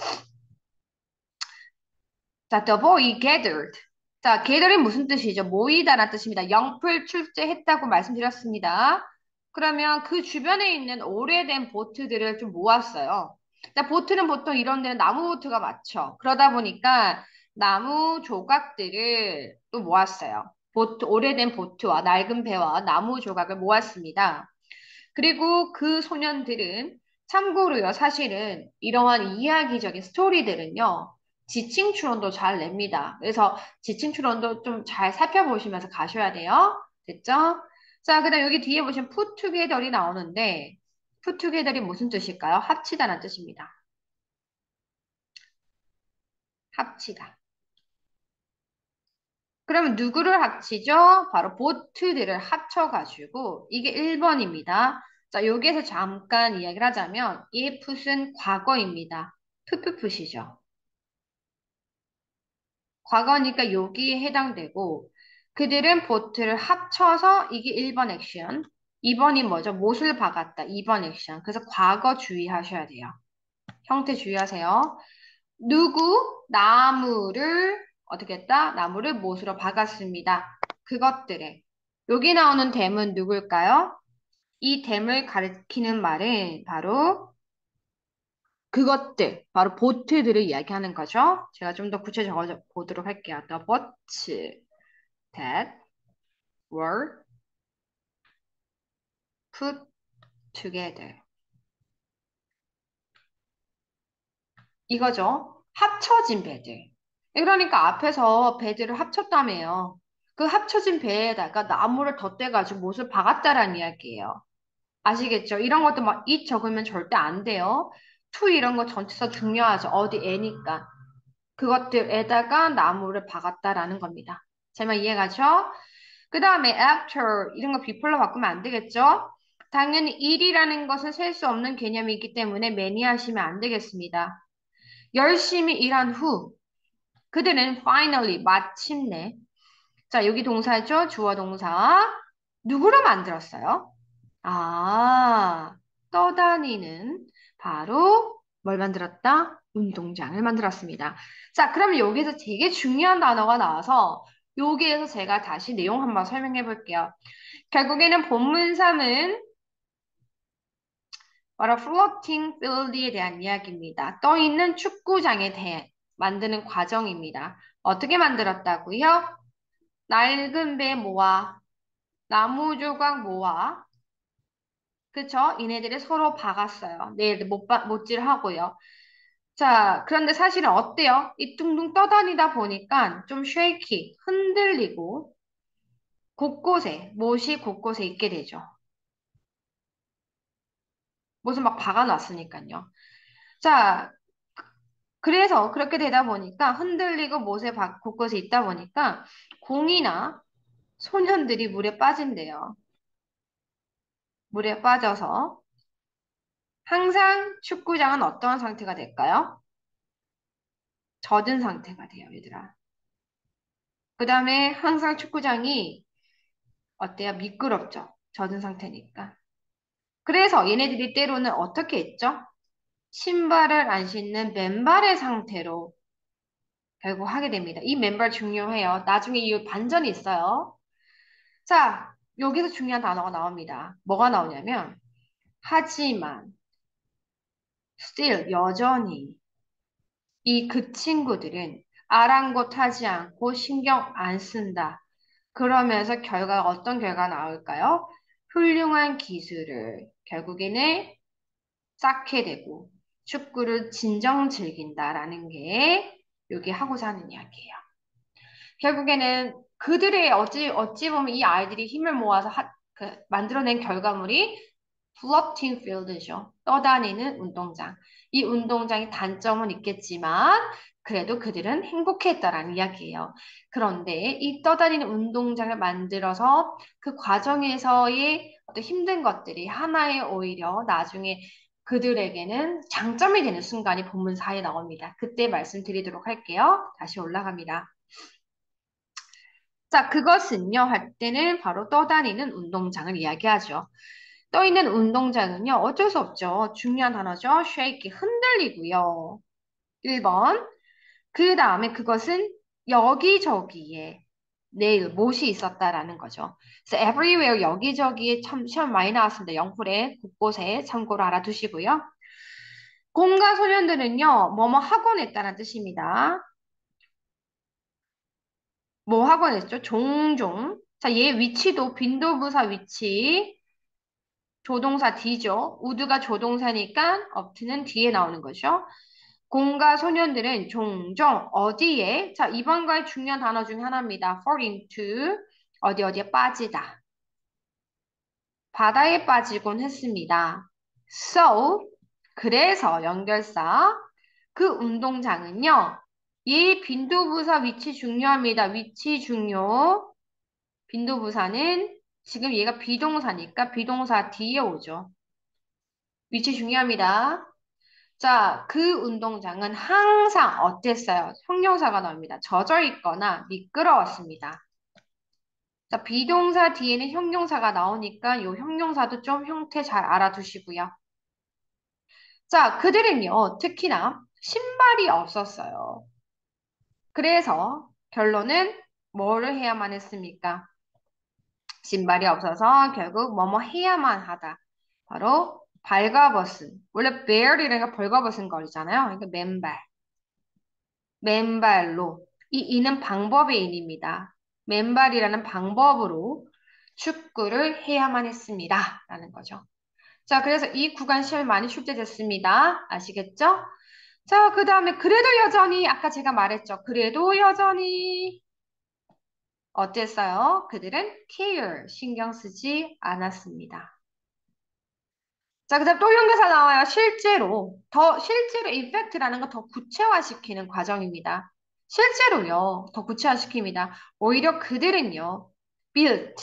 자, the boy gathered. 자, gather이 무슨 뜻이죠? 모이다라는 뜻입니다. 영풀 출제했다고 말씀드렸습니다. 그러면 그 주변에 있는 오래된 보트들을 좀 모았어요. 자, 보트는 보통 이런 데는 나무 보트가 많죠. 그러다 보니까 나무 조각들을 또 모았어요. 오래된 보트와 낡은 배와 나무 조각을 모았습니다. 그리고 그 소년들은 참고로요, 사실은 이러한 이야기적인 스토리들은요, 지칭 추론도 잘 냅니다. 그래서 지칭 추론도 좀 잘 살펴보시면서 가셔야 돼요. 됐죠? 자, 그다음 여기 뒤에 보시면 put together이 나오는데 put together이 무슨 뜻일까요? 합치다라는 뜻입니다. 합치다. 그러면 누구를 합치죠? 바로 보트들을 합쳐가지고 이게 1번입니다. 자, 여기에서 잠깐 이야기를 하자면 이 풋은 과거입니다. 풋풋풋이죠. 과거니까 여기에 해당되고 그들은 보트를 합쳐서 이게 1번 액션. 2번이 뭐죠? 못을 박았다. 2번 액션. 그래서 과거 주의하셔야 돼요. 형태 주의하세요. 누구? 나무를 어떻게 했다? 나무를 못으로 박았습니다. 그것들에. 여기 나오는 댐은 누굴까요? 이 댐을 가리키는 말은 바로 그것들, 바로 보트들을 이야기하는 거죠. 제가 좀 더 구체적으로 보도록 할게요. The boats that were put together. 이거죠. 합쳐진 배들. 그러니까 앞에서 배들을 합쳤다며요. 그 합쳐진 배에다가 나무를 덧대가지고 못을 박았다라는 이야기예요. 아시겠죠? 이런 것도 막 it 적으면 절대 안 돼요. to 이런 거 전치사 중요하죠. 어디 애니까. 그것들에다가 나무를 박았다라는 겁니다. 제 말 이해가죠? 그 다음에 after 이런 거 before로 바꾸면 안 되겠죠? 당연히 일이라는 것은 셀 수 없는 개념이기 때문에 매니하시면 안 되겠습니다. 열심히 일한 후 그들은 finally 마침내 자 여기 동사죠? 주어 동사 누구로 만들었어요? 아 떠다니는 바로 뭘 만들었다? 운동장을 만들었습니다. 자 그러면 여기서 되게 중요한 단어가 나와서 여기에서 제가 다시 내용 한번 설명해 볼게요. 결국에는 본문 3은 바로 플로팅 필드에 대한 이야기입니다. 떠있는 축구장에 대해 만드는 과정입니다. 어떻게 만들었다고요? 낡은 배 모아, 나무 조각 모아, 그쵸? 얘네들이 서로 박았어요. 내일 못질하고요. 자, 그런데 사실은 어때요? 이 둥둥 떠다니다 보니까 좀 쉐이키, 흔들리고 곳곳에, 못이 곳곳에 있게 되죠. 못을 막 박아놨으니까요. 자, 그래서 그렇게 되다 보니까 흔들리고 못에 곳곳에 있다 보니까 공이나 소년들이 물에 빠진대요. 물에 빠져서 항상 축구장은 어떠한 상태가 될까요? 젖은 상태가 돼요, 얘들아. 그 다음에 항상 축구장이 어때요? 미끄럽죠. 젖은 상태니까. 그래서 얘네들이 때로는 어떻게 했죠? 신발을 안 신는 맨발의 상태로 결국 하게 됩니다. 이 맨발 중요해요. 나중에 이 반전이 있어요. 자, 여기서 중요한 단어가 나옵니다. 뭐가 나오냐면, 하지만, still, 여전히, 이 그 친구들은 아랑곳하지 않고 신경 안 쓴다. 그러면서 어떤 결과가 나올까요? 훌륭한 기술을 결국에는 쌓게 되고, 축구를 진정 즐긴다라는 게 여기 하고자 하는 이야기예요. 결국에는 그들의 어찌 보면 이 아이들이 힘을 모아서 만들어낸 결과물이 플로팅 필드죠. 떠다니는 운동장. 이 운동장의 단점은 있겠지만 그래도 그들은 행복했다라는 이야기예요. 그런데 이 떠다니는 운동장을 만들어서 그 과정에서의 어떤 힘든 것들이 하나의 오히려 나중에 그들에게는 장점이 되는 순간이 본문 4에 나옵니다. 그때 말씀드리도록 할게요. 다시 올라갑니다. 자, 그것은요, 할 때는 바로 떠다니는 운동장을 이야기하죠. 떠있는 운동장은요, 어쩔 수 없죠. 중요한 단어죠. shake, 흔들리고요. 1번. 그 다음에 그것은 여기저기에 내일 못이 있었다라는 거죠. 그래서 everywhere 여기저기에 참 시험 많이 나왔습니다. 영풀에 곳곳에 참고로 알아두시고요. 공과 소년들은요, 뭐뭐 하곤 했다는 뜻입니다. 뭐 하곤 했죠? 종종. 자, 얘 위치도 빈도부사 위치. 조동사 D죠. 우드가 조동사니까 업트는 뒤에 나오는 거죠. 공과 소년들은 종종 어디에? 자, 이번과의 중요한 단어 중 하나입니다. fall into 어디에 빠지다. 바다에 빠지곤 했습니다. So 그래서 연결사 그 운동장은요. 이 빈도부사 위치 중요합니다. 위치 중요. 빈도부사는 지금 얘가 비동사니까 비동사 뒤에 오죠. 위치 중요합니다. 자, 그 운동장은 항상 어땠어요? 형용사가 나옵니다. 젖어 있거나 미끄러웠습니다. 자, 비동사 뒤에는 형용사가 나오니까 이 형용사도 좀 형태 잘 알아두시고요. 자, 그들은요, 특히나 신발이 없었어요. 그래서 결론은 뭐를 해야만 했습니까? 신발이 없어서 결국 뭐뭐 해야만 하다. 바로 발가벗은. 원래 bear이라는 게 벌거벗은 거리잖아요. 그러니까 맨발. 맨발로. 이 이는 방법의 인입니다. 맨발이라는 방법으로 축구를 해야만 했습니다. 라는 거죠. 자, 그래서 이 구간 시험이 많이 출제됐습니다. 아시겠죠? 자, 그 다음에 그래도 여전히 아까 제가 말했죠. 그래도 여전히 어땠어요? 그들은 care, 신경 쓰지 않았습니다. 자, 그다음 또 연결사 나와요. 실제로 임팩트라는 거 더 구체화시키는 과정입니다. 실제로요, 더 구체화시킵니다. 오히려 그들은요, built,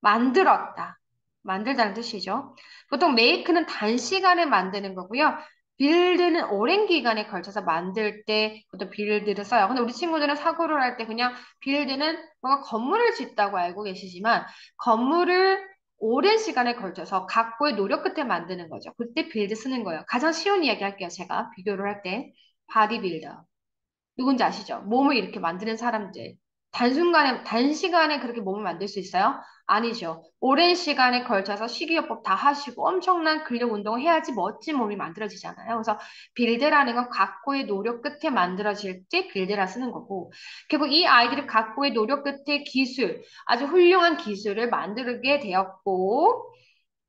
만들었다. 만들다는 뜻이죠. 보통 make는 단시간에 만드는 거고요. build는 오랜 기간에 걸쳐서 만들 때 보통 build를 써요. 근데 우리 친구들은 사고를 할 때 그냥 build는 뭔가 건물을 짓다고 알고 계시지만 건물을 오랜 시간에 걸쳐서 각고의 노력 끝에 만드는 거죠. 그때 빌드 쓰는 거예요. 가장 쉬운 이야기 할게요. 제가 비교를 할 때. 바디빌더. 누군지 아시죠? 몸을 이렇게 만드는 사람들. 단시간에 그렇게 몸을 만들 수 있어요? 아니죠. 오랜 시간에 걸쳐서 식이요법 다 하시고 엄청난 근력 운동을 해야지 멋진 몸이 만들어지잖아요. 그래서 빌드라는 건 각고의 노력 끝에 만들어질 때 빌드라 쓰는 거고, 결국 이 아이들이 각고의 노력 끝에 아주 훌륭한 기술을 만들게 되었고,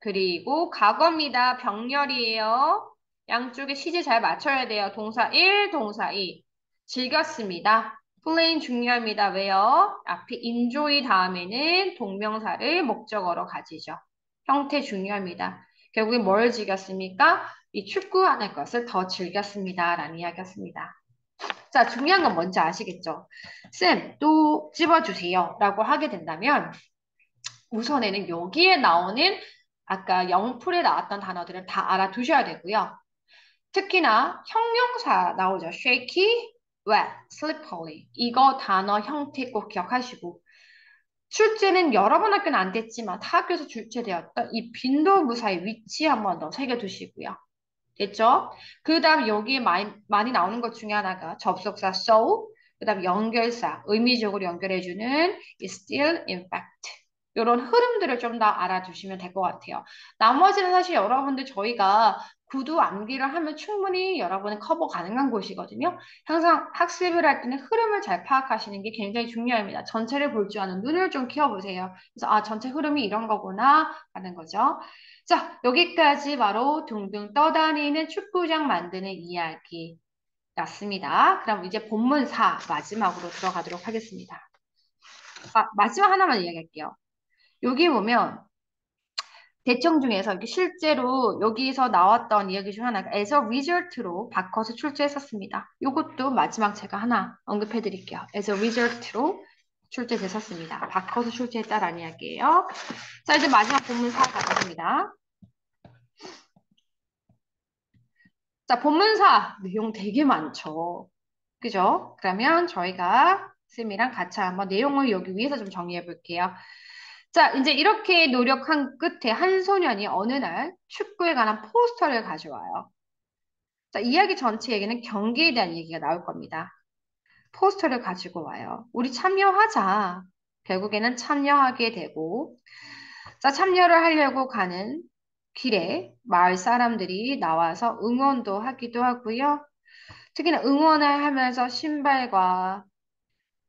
그리고 과거입니다. 병렬이에요. 양쪽에 시제 잘 맞춰야 돼요. 동사 1, 동사 2. 즐겼습니다. 플레인 중요합니다. 왜요? 앞에 enjoy 다음에는 동명사를 목적어로 가지죠. 형태 중요합니다. 결국에 뭘 즐겼습니까? 이 축구하는 것을 더 즐겼습니다. 라는 이야기였습니다. 자, 중요한 건 뭔지 아시겠죠? 쌤, 또 집어주세요. 라고 하게 된다면 우선에는 여기에 나오는 아까 영풀에 나왔던 단어들은 다 알아두셔야 되고요. 특히나 형용사 나오죠. shaky, wet, slippery. 이거 단어 형태 꼭 기억하시고 출제는 여러 번 학교는 안 됐지만 타 학교에서 출제되었던 이 빈도무사의 위치 한번 더 새겨두시고요. 됐죠? 그 다음 여기에 많이 나오는 것 중에 하나가 접속사 so, 그 다음 연결사, 의미적으로 연결해주는 is still, in fact. 이런 흐름들을 좀 더 알아두시면 될 것 같아요. 나머지는 사실 여러분들 저희가 구두 암기를 하면 충분히 여러분은 커버 가능한 곳이거든요. 항상 학습을 할 때는 흐름을 잘 파악하시는 게 굉장히 중요합니다. 전체를 볼 줄 아는 눈을 좀 키워보세요. 그래서 아, 전체 흐름이 이런 거구나 하는 거죠. 자, 여기까지 바로 둥둥 떠다니는 축구장 만드는 이야기였습니다. 그럼 이제 본문사 마지막으로 들어가도록 하겠습니다. 아, 마지막 하나만 이야기할게요. 여기 보면 대청 중에서 이렇게 실제로 여기서 나왔던 이야기 중 하나가 as a result로 바꿔서 출제했었습니다. 이것도 마지막 제가 하나 언급해 드릴게요. as a result로 출제됐었습니다. 바꿔서 출제했다라는 이야기예요. 자, 이제 마지막 본문사 가겠습니다. 자, 본문사 내용 되게 많죠. 그죠? 그러면 저희가 쌤이랑 같이 한번 내용을 여기 위에서 좀 정리해 볼게요. 자, 이제 이렇게 노력한 끝에 한 소년이 어느 날 축구에 관한 포스터를 가져와요. 자, 이야기 전체 얘기는 경기에 대한 얘기가 나올 겁니다. 포스터를 가지고 와요. 우리 참여하자. 결국에는 참여하게 되고, 자, 참여를 하려고 가는 길에 마을 사람들이 나와서 응원도 하기도 하고요. 특히나 응원을 하면서 신발과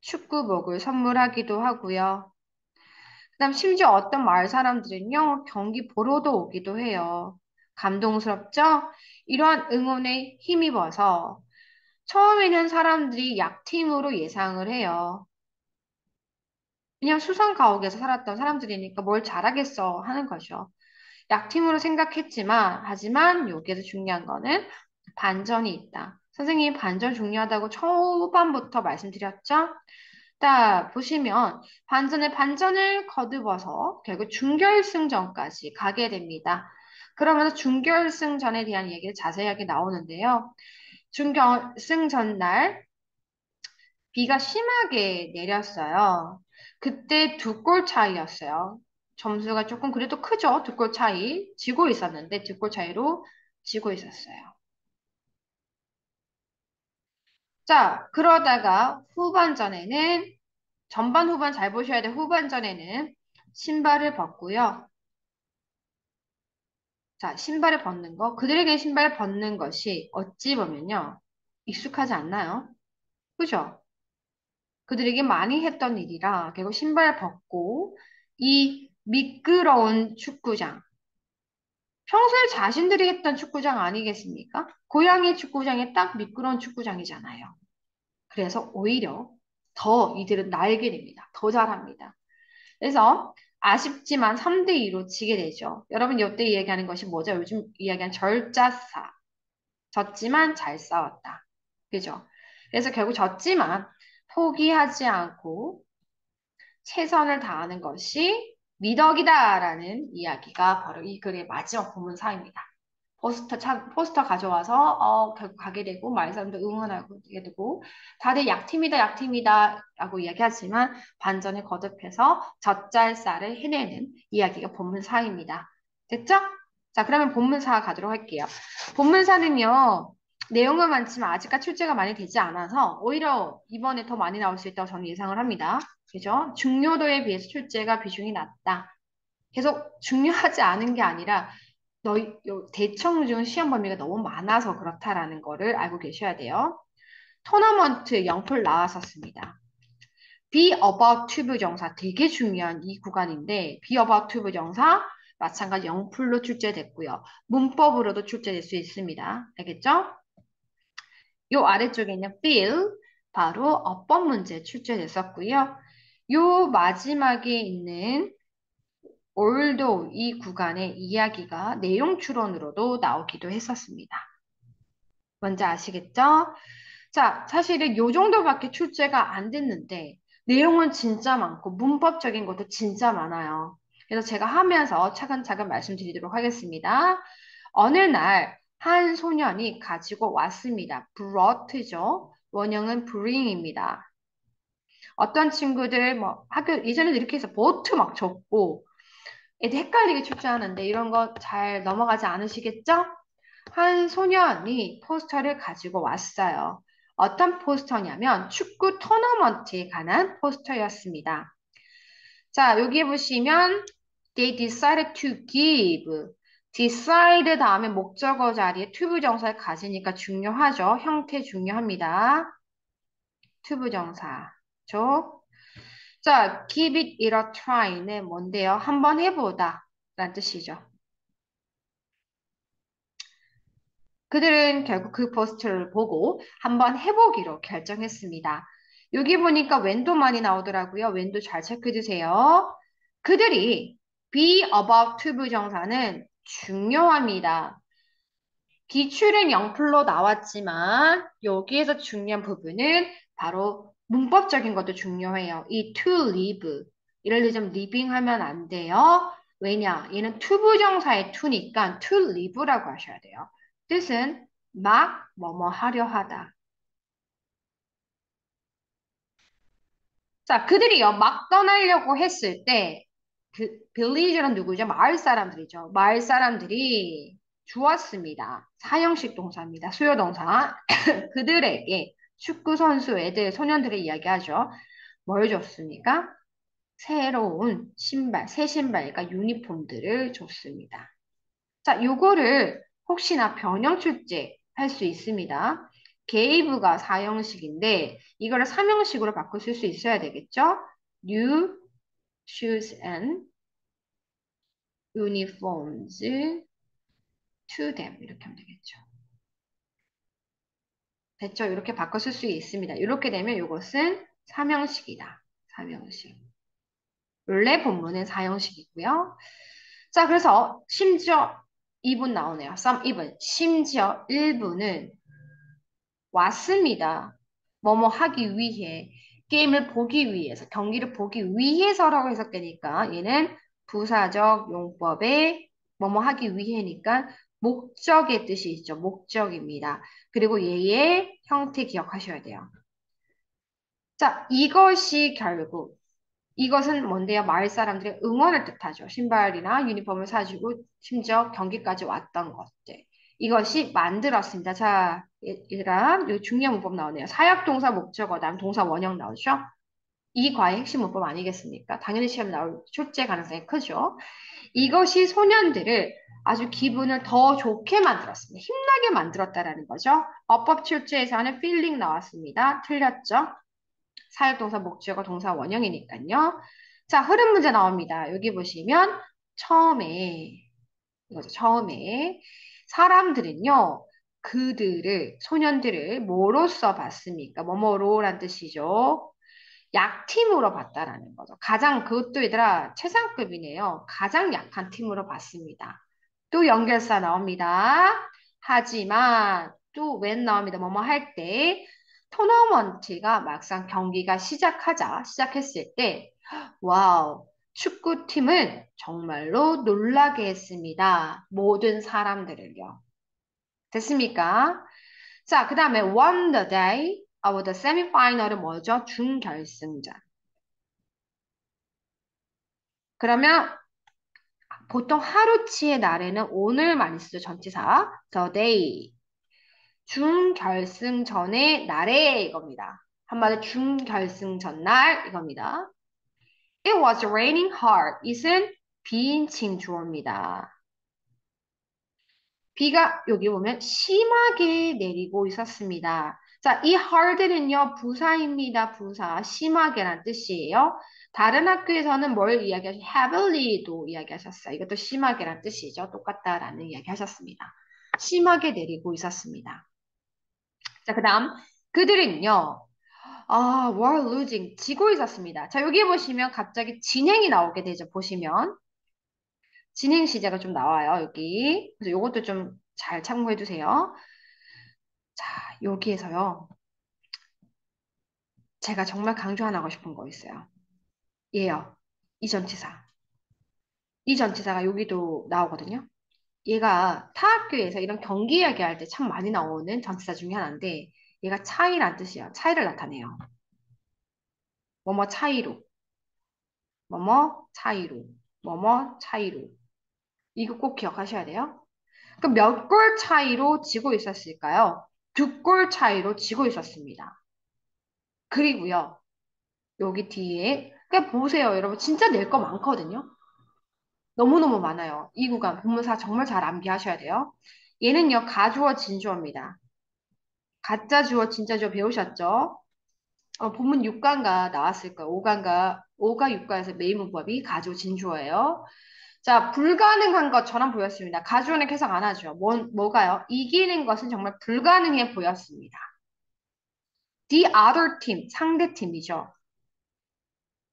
축구복을 선물하기도 하고요. 그다음 심지어 어떤 마을 사람들은요, 경기 보러도 오기도 해요. 감동스럽죠? 이러한 응원에 힘입어서 처음에는 사람들이 약팀으로 예상을 해요. 그냥 수성 가옥에서 살았던 사람들이니까 뭘 잘하겠어 하는 거죠. 약팀으로 생각했지만, 하지만 여기에서 중요한 거는 반전이 있다. 선생님이 반전 중요하다고 초반부터 말씀드렸죠? 자, 보시면 반전에 반전을 거듭어서 결국 준결승전까지 가게 됩니다. 그러면서 준결승전에 대한 얘기를 자세하게 나오는데요. 준결승 전날 비가 심하게 내렸어요. 그때 두 골 차이였어요. 점수가 조금 그래도 크죠? 두 골 차이. 지고 있었는데 두 골 차이로 지고 있었어요. 자, 그러다가 후반전에는 전반 후반 잘 보셔야 돼요. 후반전에는 신발을 벗고요. 자, 신발을 벗는 거. 그들에게 신발을 벗는 것이 어찌 보면요. 익숙하지 않나요? 그죠? 그들에게 많이 했던 일이라 결국 신발 벗고 이 미끄러운 축구장 평소에 자신들이 했던 축구장 아니겠습니까? 고양이 축구장이 딱 미끄러운 축구장이잖아요. 그래서 오히려 더 이들은 날게 됩니다. 더 잘합니다. 그래서 아쉽지만 3대 2로 지게 되죠. 여러분 이때 이야기하는 것이 뭐죠? 요즘 이야기한 절자싸. 졌지만 잘 싸웠다. 그죠? 그래서 결국 졌지만 포기하지 않고 최선을 다하는 것이 미덕이다라는 이야기가 바로 이 글의 마지막 본문사입니다. 포스터 가져와서 결국 가게 되고 많은 사람들 응원하게 되고 다들 약팀이다 약팀이다 라고 이야기하지만 반전에 거듭해서 젖잘싸를 해내는 이야기가 본문사입니다. 됐죠? 자, 그러면 본문사 가도록 할게요. 본문사는요. 내용은 많지만 아직까지 출제가 많이 되지 않아서 오히려 이번에 더 많이 나올 수 있다고 저는 예상을 합니다. 그죠? 중요도에 비해서 출제가 비중이 낮다. 계속 중요하지 않은 게 아니라 대청 중 시험 범위가 너무 많아서 그렇다라는 거를 알고 계셔야 돼요. 토너먼트 영풀 나왔었습니다. be about to 부정사 되게 중요한 이 구간인데 be about to 부정사 마찬가지 영풀로 출제됐고요. 문법으로도 출제될 수 있습니다. 알겠죠? 요 아래쪽에 있는 feel 바로 어법 문제 출제됐었고요. 요 마지막에 있는 올도 이 구간의 이야기가 내용 추론으로도 나오기도 했었습니다. 뭔지 아시겠죠? 자, 사실은 요 정도밖에 출제가 안 됐는데 내용은 진짜 많고 문법적인 것도 진짜 많아요. 그래서 제가 하면서 차근차근 말씀드리도록 하겠습니다. 어느 날 한 소년이 가지고 왔습니다. brought죠. 원형은 bring입니다. 어떤 친구들 뭐 학교 예전에 이렇게 해서 보트 막 적고 애들 헷갈리게 출제하는데 이런 거 잘 넘어가지 않으시겠죠? 한 소년이 포스터를 가지고 왔어요. 어떤 포스터냐면 축구 토너먼트에 관한 포스터였습니다. 자, 여기 보시면 they decided to give. decide 다음에 목적어 자리에 to 부정사를 가지니까 중요하죠. 형태 중요합니다. to 부정사죠. 자, give it a try는 뭔데요? 한번 해보다 라는 뜻이죠. 그들은 결국 그 포스터를 보고 한번 해보기로 결정했습니다. 여기 보니까 when도 많이 나오더라고요. when도 잘 체크해주세요. 그들이 be about to 부정사는 중요합니다. 기출은 영풀로 나왔지만 여기에서 중요한 부분은 바로 문법적인 것도 중요해요. 이 to live. 이럴 때 좀 living 하면 안 돼요. 왜냐? 얘는 to 부정사의 to니까 to live라고 하셔야 돼요. 뜻은 막 뭐뭐 하려 하다. 자, 그들이요, 막 떠나려고 했을 때, 빌리지는 누구죠? 마을 사람들이죠. 마을 사람들이 주었습니다. 사형식 동사입니다. 수요 동사. 그들에게 축구 선수 애들, 소년들의 이야기하죠. 뭘 줬습니까? 새로운 신발, 새 신발과 유니폼들을 줬습니다. 자, 요거를 혹시나 변형 출제 할 수 있습니다. gave가 4형식인데 이거를 3형식으로 바꿔 쓸 수 있어야 되겠죠? New shoes and uniforms to them 이렇게 하면 되겠죠. 됐죠? 이렇게 바꿔 쓸 수 있습니다. 이렇게 되면 이것은 3형식이다. 3형식. 원래 본문은 4형식이고요. 자, 그래서 심지어 2분 나오네요. some even. 심지어 1분은 왔습니다. 뭐뭐 하기 위해, 게임을 보기 위해서, 경기를 보기 위해서라고 해석되니까 얘는 부사적 용법의 뭐뭐 하기 위해니까 목적의 뜻이 있죠. 목적입니다. 그리고 얘의 형태 기억하셔야 돼요. 자, 이것이 결국 이것은 뭔데요? 마을 사람들의 응원을 뜻하죠. 신발이나 유니폼을 사주고 심지어 경기까지 왔던 것들. 이것이 만들었습니다. 자, 얘들아, 이 중요한 문법 나오네요. 사역동사 목적어, 다음 동사 원형 나오죠? 이 과의 핵심 문법 아니겠습니까? 당연히 시험 나올 출제 가능성이 크죠. 이것이 소년들을 아주 기분을 더 좋게 만들었습니다. 힘나게 만들었다라는 거죠. 어법 출제에서는 feeling 나왔습니다. 틀렸죠? 사역동사 목적어 동사 원형이니까요. 자, 흐름 문제 나옵니다. 여기 보시면 처음에 이거죠. 처음에 사람들은요. 그들을 소년들을 뭐로써 봤습니까? 뭐뭐로란 뜻이죠. 약팀으로 봤다라는 거죠. 가장 그것도 얘들아 최상급이네요. 가장 약한 팀으로 봤습니다. 또 연결사 나옵니다. 하지만 또 when 나옵니다. 뭐뭐 할 때 토너먼트가 막상 경기가 시작했을 때 와우 축구팀은 정말로 놀라게 했습니다. 모든 사람들을요. 됐습니까? 자, 그 다음에 won the day of the semifinal은 뭐죠? 준결승전. 그러면 보통 하루치의 날에는 오늘 많이 쓰죠. 전치사. the day. 준결승 전의 날에 이겁니다. 한마디로 준결승 전날 이겁니다. It was raining hard. it은 비인칭 주어입니다. 비가 여기 보면 심하게 내리고 있었습니다. 자, 이 hard는요, 부사입니다. 부사. 심하게란 뜻이에요. 다른 학교에서는 뭘 이야기하셨어요? heavily도 이야기하셨어요. 이것도 심하게란 뜻이죠. 똑같다라는 이야기 하셨습니다. 심하게 내리고 있었습니다. 자, 그 다음. 그들은요, were losing. 지고 있었습니다. 자, 여기 보시면 갑자기 진행이 나오게 되죠. 보시면. 진행 시제가 좀 나와요, 여기. 그래서 이것도 좀 잘 참고해 두세요. 자, 여기에서요. 제가 정말 강조 하나 하고 싶은 거 있어요. 얘요. 이 전치사. 이 전치사가 여기도 나오거든요. 얘가 타 학교에서 이런 경기 이야기할 때 참 많이 나오는 전치사 중에 하나인데 얘가 차이란 뜻이야. 차이를 나타내요. 뭐뭐 차이로, 뭐뭐 차이로, 뭐뭐 차이로. 이거 꼭 기억하셔야 돼요. 그럼 몇 골 차이로 지고 있었을까요? 2골 차이로 지고 있었습니다. 그리고요. 여기 뒤에 그냥 보세요, 여러분. 진짜 낼 거 많거든요. 너무너무 많아요. 이 구간 본문사 정말 잘 암기하셔야 돼요. 얘는요, 가주어 진주어입니다. 가짜 주어 진짜 주어 배우셨죠? 본문 6강가 나왔을 거예요. 5가 6가에서 메인 문법이 가주어 진주어예요. 자, 불가능한 것처럼 보였습니다. 가주어는 해석 안 하죠. 뭐가요? 이기는 것은 정말 불가능해 보였습니다. The other team, 상대 팀이죠.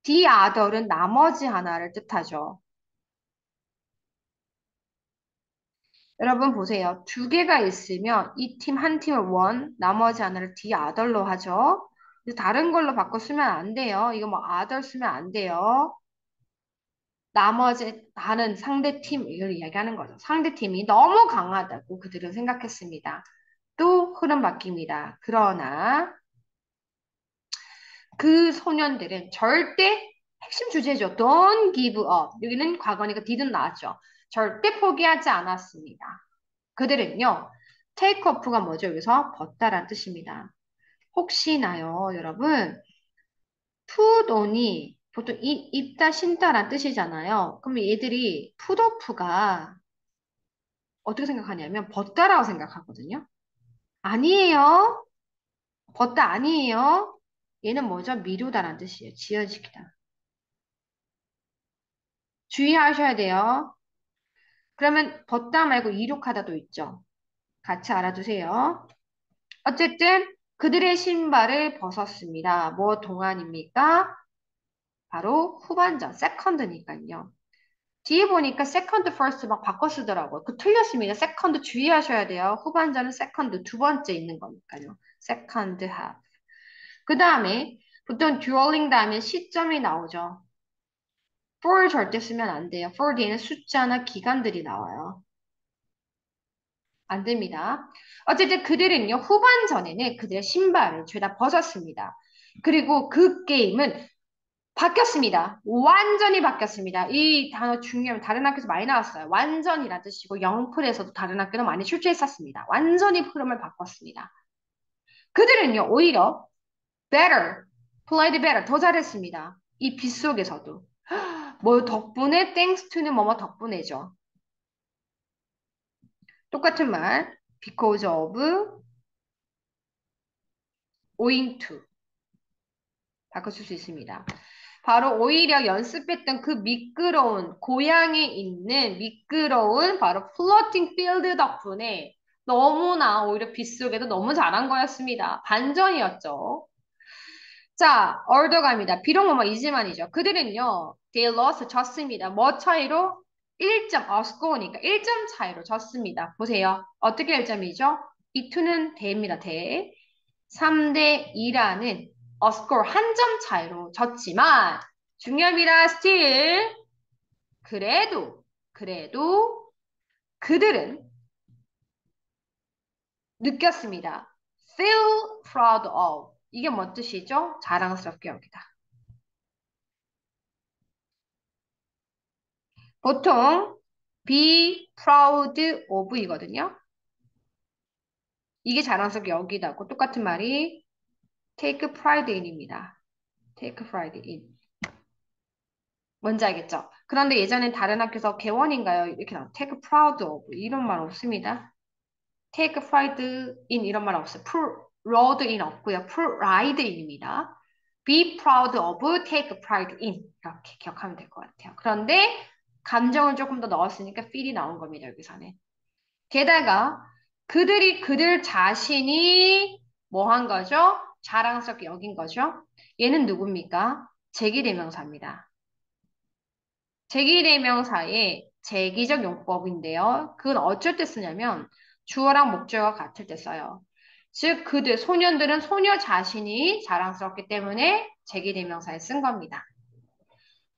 The other은 나머지 하나를 뜻하죠. 여러분 보세요. 두 개가 있으면 이 팀 한 팀을 one, 나머지 하나를 the other로 하죠. 그래서 다른 걸로 바꿔 쓰면 안 돼요. 이거 뭐 other 쓰면 안 돼요. 나머지 다른 상대 팀 이걸 이야기하는 거죠. 상대 팀이 너무 강하다고 그들은 생각했습니다. 또 흐름 바뀝니다. 그러나 그 소년들은 절대 핵심 주제죠. Don't give up. 여기는 과거니까 didn't 나왔죠. 절대 포기하지 않았습니다. 그들은요, take off가 뭐죠? 여기서 벗다란 뜻입니다. 혹시나요, 여러분, put on이 보통 입다, 신다란 뜻이잖아요. 그럼 얘들이 put off가 어떻게 생각하냐면 벗다라고 생각하거든요. 아니에요. 벗다 아니에요. 얘는 뭐죠? 미루다란 뜻이에요. 지연시키다. 주의하셔야 돼요. 그러면 벗다 말고 이룩하다도 있죠. 같이 알아두세요. 어쨌든 그들의 신발을 벗었습니다. 뭐 동안입니까? 바로 후반전, 세컨드니까요. 뒤에 보니까 세컨드, 퍼스트 막 바꿔 쓰더라고요. 그 틀렸습니다. 세컨드 주의하셔야 돼요. 후반전은 세컨드 두 번째 있는 거니까요. 세컨드 하프. 그 다음에 보통 듀얼링 다음에 시점이 나오죠. for 절대 쓰면 안 돼요. for 뒤에는 숫자나 기간들이 나와요. 안 됩니다. 어쨌든 그들은요, 후반전에는 그들의 신발을 죄다 벗었습니다. 그리고 그 게임은 바뀌었습니다. 완전히 바뀌었습니다. 이 단어 중요하면 다른 학교에서 많이 나왔어요. 완전이란 뜻이고 영풀에서도 다른 학교는 많이 출제했었습니다. 완전히 흐름을 바꿨습니다. 그들은요, 오히려 better, played better, 더 잘했습니다. 이 빗속에서도. 뭐 덕분에, thanks to는 뭐뭐 덕분에죠. 똑같은 말, because of, owing to 바꿔줄 수 있습니다. 바로 오히려 연습했던 그 미끄러운 고향에 있는 미끄러운 바로 플로팅 필드 덕분에 너무나 오히려 빗속에도 너무 잘한 거였습니다. 반전이었죠. 자, 얼더 갑니다. 비록 뭐뭐 이지만이죠. 그들은요, they lost 졌습니다. 뭐 차이로? 1점, score니까 1점 차이로 졌습니다. 보세요. 어떻게 1점이죠? 이 2는 대입니다. 대. 3대 2라는 score 한 점 차이로 졌지만 중요합니다. still 그래도 그들은 느꼈습니다. feel proud of 이게 뭔 뜻이죠? 자랑스럽게 여기다. 보통 be proud of 이거든요. 이게 자랑스럽게 여기다고 똑같은 말이 take pride in입니다. take pride in. 뭔지 알겠죠? 그런데 예전엔 다른 학교에서 개원인가요? 이렇게 나와. take proud of 이런 말 없습니다. take pride in 이런 말 없어요. proud in 없고요. pride in입니다. be proud of, take pride in 이렇게 기억하면 될 것 같아요. 그런데 감정을 조금 더 넣었으니까 feel이 나온 겁니다. 여기서는. 게다가 그들이 그들 자신이 뭐 한 거죠? 자랑스럽게 여긴 거죠. 얘는 누굽니까? 제기대명사입니다. 제기대명사의 제기적 용법인데요. 그건 어쩔 때 쓰냐면 주어랑 목적어가 같을 때 써요. 즉 그들 소년들은 소녀 자신이 자랑스럽기 때문에 제기대명사에 쓴 겁니다.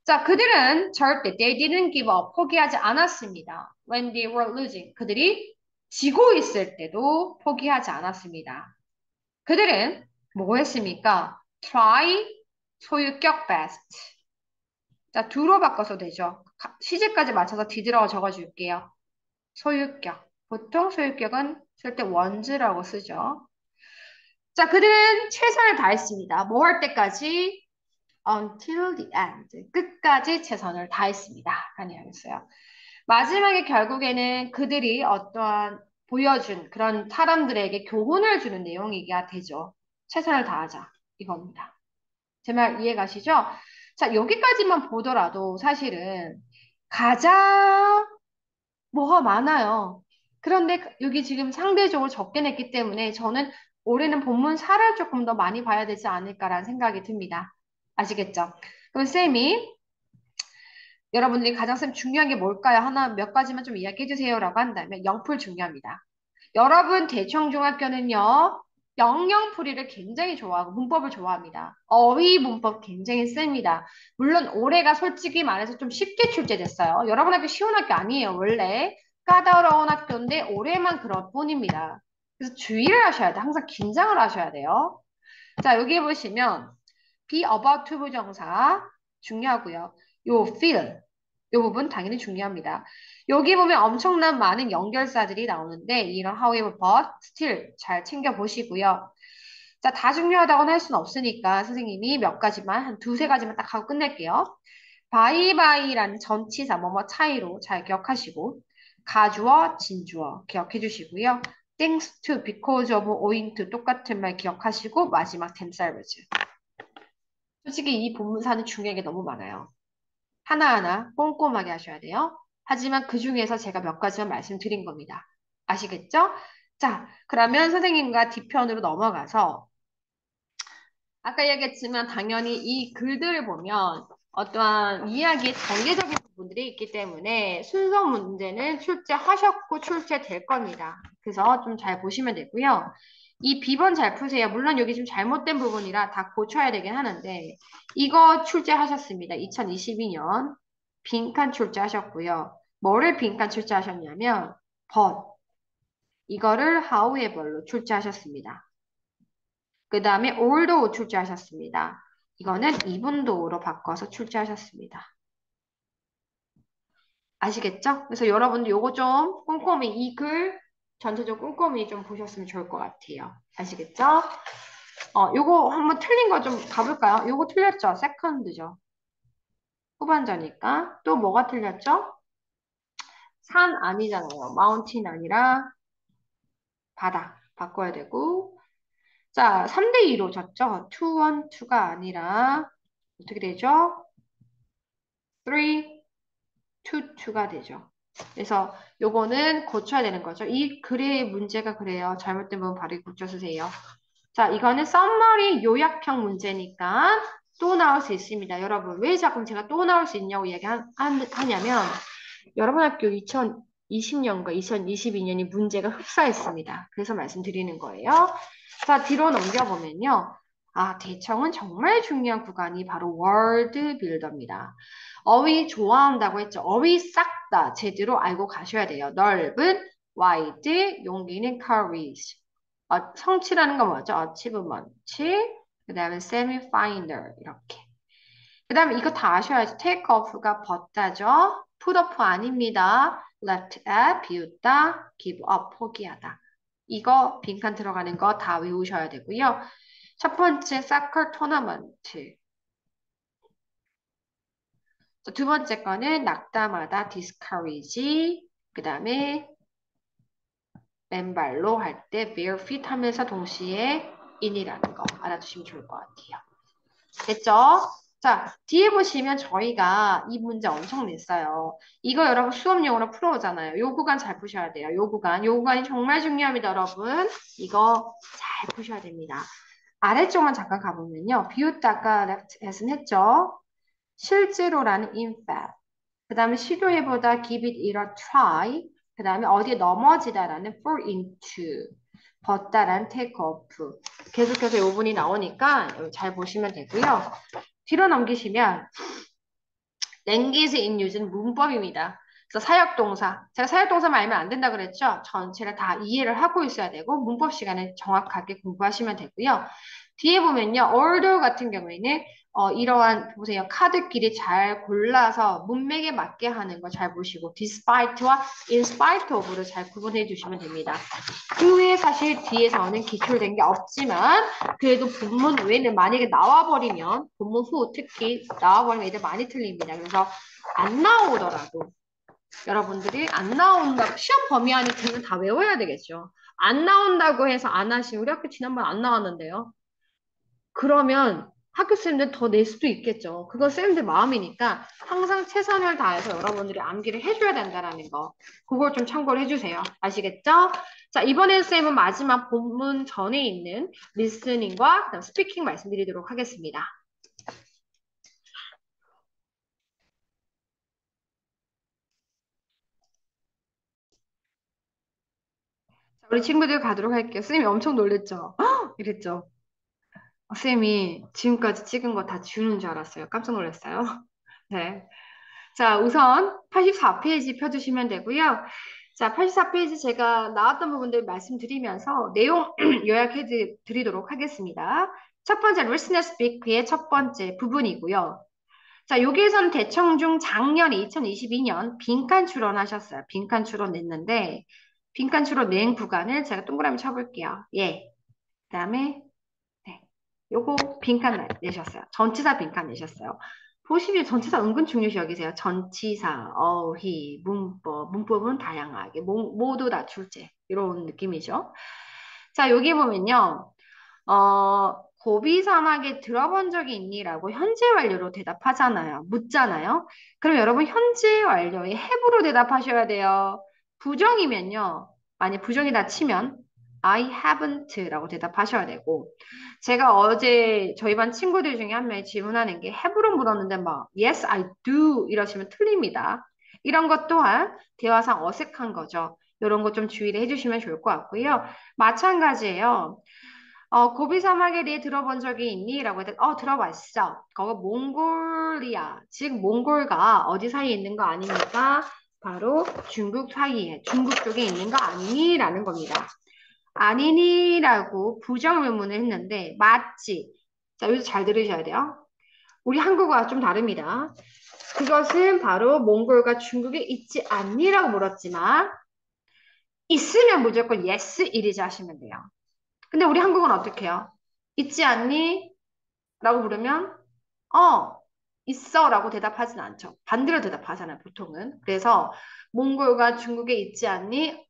자, 그들은 절대 they didn't give up 포기하지 않았습니다. When they were losing 그들이 지고 있을 때도 포기하지 않았습니다. 그들은 뭐 했습니까? try 소유격 best 자, do로 바꿔서 되죠. 시제까지 맞춰서 뒤들어 적어줄게요. 소유격. 보통 소유격은 쓸 때 was라고 쓰죠. 자, 그들은 최선을 다했습니다. 뭐 할 때까지? Until the end. 끝까지 최선을 다했습니다. 라는 이야기였어요. 마지막에 결국에는 그들이 어떠한 보여준 그런 사람들에게 교훈을 주는 내용이가 되죠. 최선을 다하자. 이겁니다. 제 말 이해 가시죠? 자, 여기까지만 보더라도 사실은 가장 뭐가 많아요. 그런데 여기 지금 상대적으로 적게 냈기 때문에 저는 올해는 본문 4를 조금 더 많이 봐야 되지 않을까라는 생각이 듭니다. 아시겠죠? 그럼 쌤이 여러분들이 가장 쌤 중요한 게 뭘까요? 하나 몇 가지만 좀 이야기해 주세요라고 한다면 영풀 중요합니다. 여러분 대청중학교는요. 영영풀이를 굉장히 좋아하고 문법을 좋아합니다. 어휘 문법 굉장히 셉니다. 물론 올해가 솔직히 말해서 좀 쉽게 출제됐어요. 여러분 학교 쉬운 학교 아니에요. 원래 까다로운 학교인데 올해만 그럴 뿐입니다. 그래서 주의를 하셔야 돼요. 항상 긴장을 하셔야 돼요. 자, 여기 보시면 be about to 부정사 중요하고요. 요 feel 요 부분 당연히 중요합니다. 여기 보면 엄청난 많은 연결사들이 나오는데 이런 however, but, still 잘 챙겨보시고요. 자, 다 중요하다고는 할 수는 없으니까 선생님이 몇 가지만 한 두세 가지만 딱 하고 끝낼게요. 바이바이라는 전치사 뭐뭐 차이로 잘 기억하시고 가주어, 진주어 기억해 주시고요. thanks to, because of, owing to 똑같은 말 기억하시고 마지막 themselves. 솔직히 이 본문사는 중요한 게 너무 많아요. 하나하나 꼼꼼하게 하셔야 돼요. 하지만 그 중에서 제가 몇 가지만 말씀드린 겁니다. 아시겠죠? 자, 그러면 선생님과 뒤편으로 넘어가서 아까 얘기했지만 당연히 이 글들을 보면 어떠한 이야기의 전개적인 부분들이 있기 때문에 순서 문제는 출제하셨고 출제될 겁니다. 그래서 좀 잘 보시면 되고요. 이 비번 잘 푸세요. 물론 여기 좀 잘못된 부분이라 다 고쳐야 되긴 하는데 이거 출제하셨습니다. 2022년. 빈칸 출제하셨고요. 뭐를 빈칸 출제하셨냐면 but 이거를 however로 출제하셨습니다. 그 다음에 although 출제하셨습니다. 이거는 even though로 바꿔서 출제하셨습니다. 아시겠죠? 그래서 여러분들 요거 좀 꼼꼼히 이 글 전체적으로 꼼꼼히 좀 보셨으면 좋을 것 같아요. 아시겠죠? 요거 한번 틀린 거 좀 가볼까요? 요거 틀렸죠? 세컨드죠. 후반전이니까. 또 뭐가 틀렸죠? 산 아니잖아요. 마운틴 아니라 바다. 바꿔야 되고. 자, 3대2로 졌죠? 2, 1, 2가 아니라 어떻게 되죠? 3, 2, 2가 되죠. 그래서 요거는 고쳐야 되는 거죠. 이 글의 문제가 그래요. 잘못된 부분 바로 고쳐 쓰세요. 자, 이거는 썸머리 요약형 문제니까 또 나올 수 있습니다. 여러분, 왜 자꾸 제가 또 나올 수 있냐고 하냐면 여러분 학교 2020년과 2022년이 문제가 흡사했습니다. 그래서 말씀드리는 거예요. 자, 뒤로 넘겨보면요. 아, 대청은 정말 중요한 구간이 바로 월드 빌더입니다. 어휘 좋아한다고 했죠. 어휘 싹 다 제대로 알고 가셔야 돼요. 넓은, wide, 용기는 courage. 성취라는 건 뭐죠? achievement. 그 다음에 semi-final. 이렇게. 그 다음에 이거 다 아셔야지. take off가 벗다죠. put up 아닙니다. left at, 비웃다, give up, 포기하다. 이거 빈칸 들어가는 거 다 외우셔야 되고요. 첫 번째, soccer tournament. 두 번째 거는 낙담하다, discourage. 그 다음에 맨발로 할 때 barefoot 하면서 동시에 in이라는 거 알아두시면 좋을 것 같아요. 됐죠? 자, 뒤에 보시면 저희가 이 문제 엄청 냈어요. 이거 여러분 수업용으로 풀어오잖아요. 요 구간 잘 푸셔야 돼요. 요 구간. 요 구간이 정말 중요합니다, 여러분. 이거 잘 푸셔야 됩니다. 아래쪽만 잠깐 가보면요. 비웃다가 left as는 했죠? 실제로라는 in fact. 그 다음에 시도해보다 give it a try. 그 다음에 어디에 넘어지다라는 fall into. 벗다란 take off. 계속해서 요 분이 나오니까 잘 보시면 되고요. 뒤로 넘기시면 language in use는 문법입니다. 그래서 사역동사. 제가 사역동사만 알면 안 된다 그랬죠? 전체를 다 이해를 하고 있어야 되고 문법 시간에 정확하게 공부하시면 되고요. 뒤에 보면요. order 같은 경우에는 이러한 보세요. 카드끼리 잘 골라서 문맥에 맞게 하는 거 잘 보시고 despite와 in spite of를 잘 구분해 주시면 됩니다. 그 외에 사실 뒤에서는 기출된 게 없지만 그래도 본문 외에는 만약에 나와버리면 본문 후 특히 나와버리면 애들 많이 틀립니다. 그래서 안 나오더라도 여러분들이 안 나온다 시험 범위 안에 들면 다 외워야 되겠죠. 안 나온다고 해서 안 하시면 우리 학교 지난번 안 나왔는데요. 그러면 학교 쌤들 더 낼 수도 있겠죠. 그건 쌤들 마음이니까 항상 최선을 다해서 여러분들이 암기를 해줘야 된다는 거. 그걸 좀 참고를 해주세요. 아시겠죠? 자, 이번에 쌤은 마지막 본문 전에 있는 리스닝과 그다음 스피킹 말씀드리도록 하겠습니다. 자, 우리 친구들 가도록 할게요. 쌤이 엄청 놀랬죠? 이랬죠? 쌤이 지금까지 찍은 거 다 지우는 줄 알았어요. 깜짝 놀랐어요. 네. 자, 우선 84페이지 펴주시면 되고요. 자, 84페이지 제가 나왔던 부분들 말씀드리면서 내용 요약해 드리도록 하겠습니다. 첫 번째, Listen and Speak의 첫 번째 부분이고요. 자, 여기에서는 대청중 작년 2022년 빈칸 추론하셨어요. 빈칸 추론 냈는데, 빈칸 추론 낸 구간을 제가 동그라미 쳐볼게요. 예. 그 다음에 네. 요거 빈칸 내셨어요. 전치사 빈칸 내셨어요. 보시면 전치사 은근 중요시 여기세요. 전치사, 어휘, 문법, 문법은 다양하게 모두 다 출제 이런 느낌이죠. 자, 여기 보면요. 고비 사막에 들어본 적이 있니라고 현재 완료로 대답하잖아요. 묻잖아요. 그럼 여러분 현재 완료에 have로 대답하셔야 돼요. 부정이면요. 만약 부정이다 치면 I haven't라고 대답하셔야 되고 제가 어제 저희 반 친구들 중에 한 명이 질문하는 게 have로 물었는데 막 yes, I do 이러시면 틀립니다. 이런 것 또한 대화상 어색한 거죠. 이런 거 좀 주의를 해주시면 좋을 것 같고요. 마찬가지예요. 고비 사막에 대해 들어본 적이 있니? 라고 했더니, 들어봤어. 거기 몽골리아, 즉 몽골과 어디 사이에 있는 거 아닙니까? 바로 중국 사이에, 중국 쪽에 있는 거 아니니? 라는 겁니다. 아니니라고 부정 의문을 했는데, 맞지? 자, 여기서 잘 들으셔야 돼요. 우리 한국어와 좀 다릅니다. 그것은 바로 몽골과 중국에 있지 않니라고 물었지만, 있으면 무조건 yes, it is 하시면 돼요. 근데 우리 한국은 어떻게 해요? 있지 않니? 라고 물으면 어, 있어 라고 대답하진 않죠. 반대로 대답하잖아요, 보통은. 그래서 몽골과 중국에 있지 않니?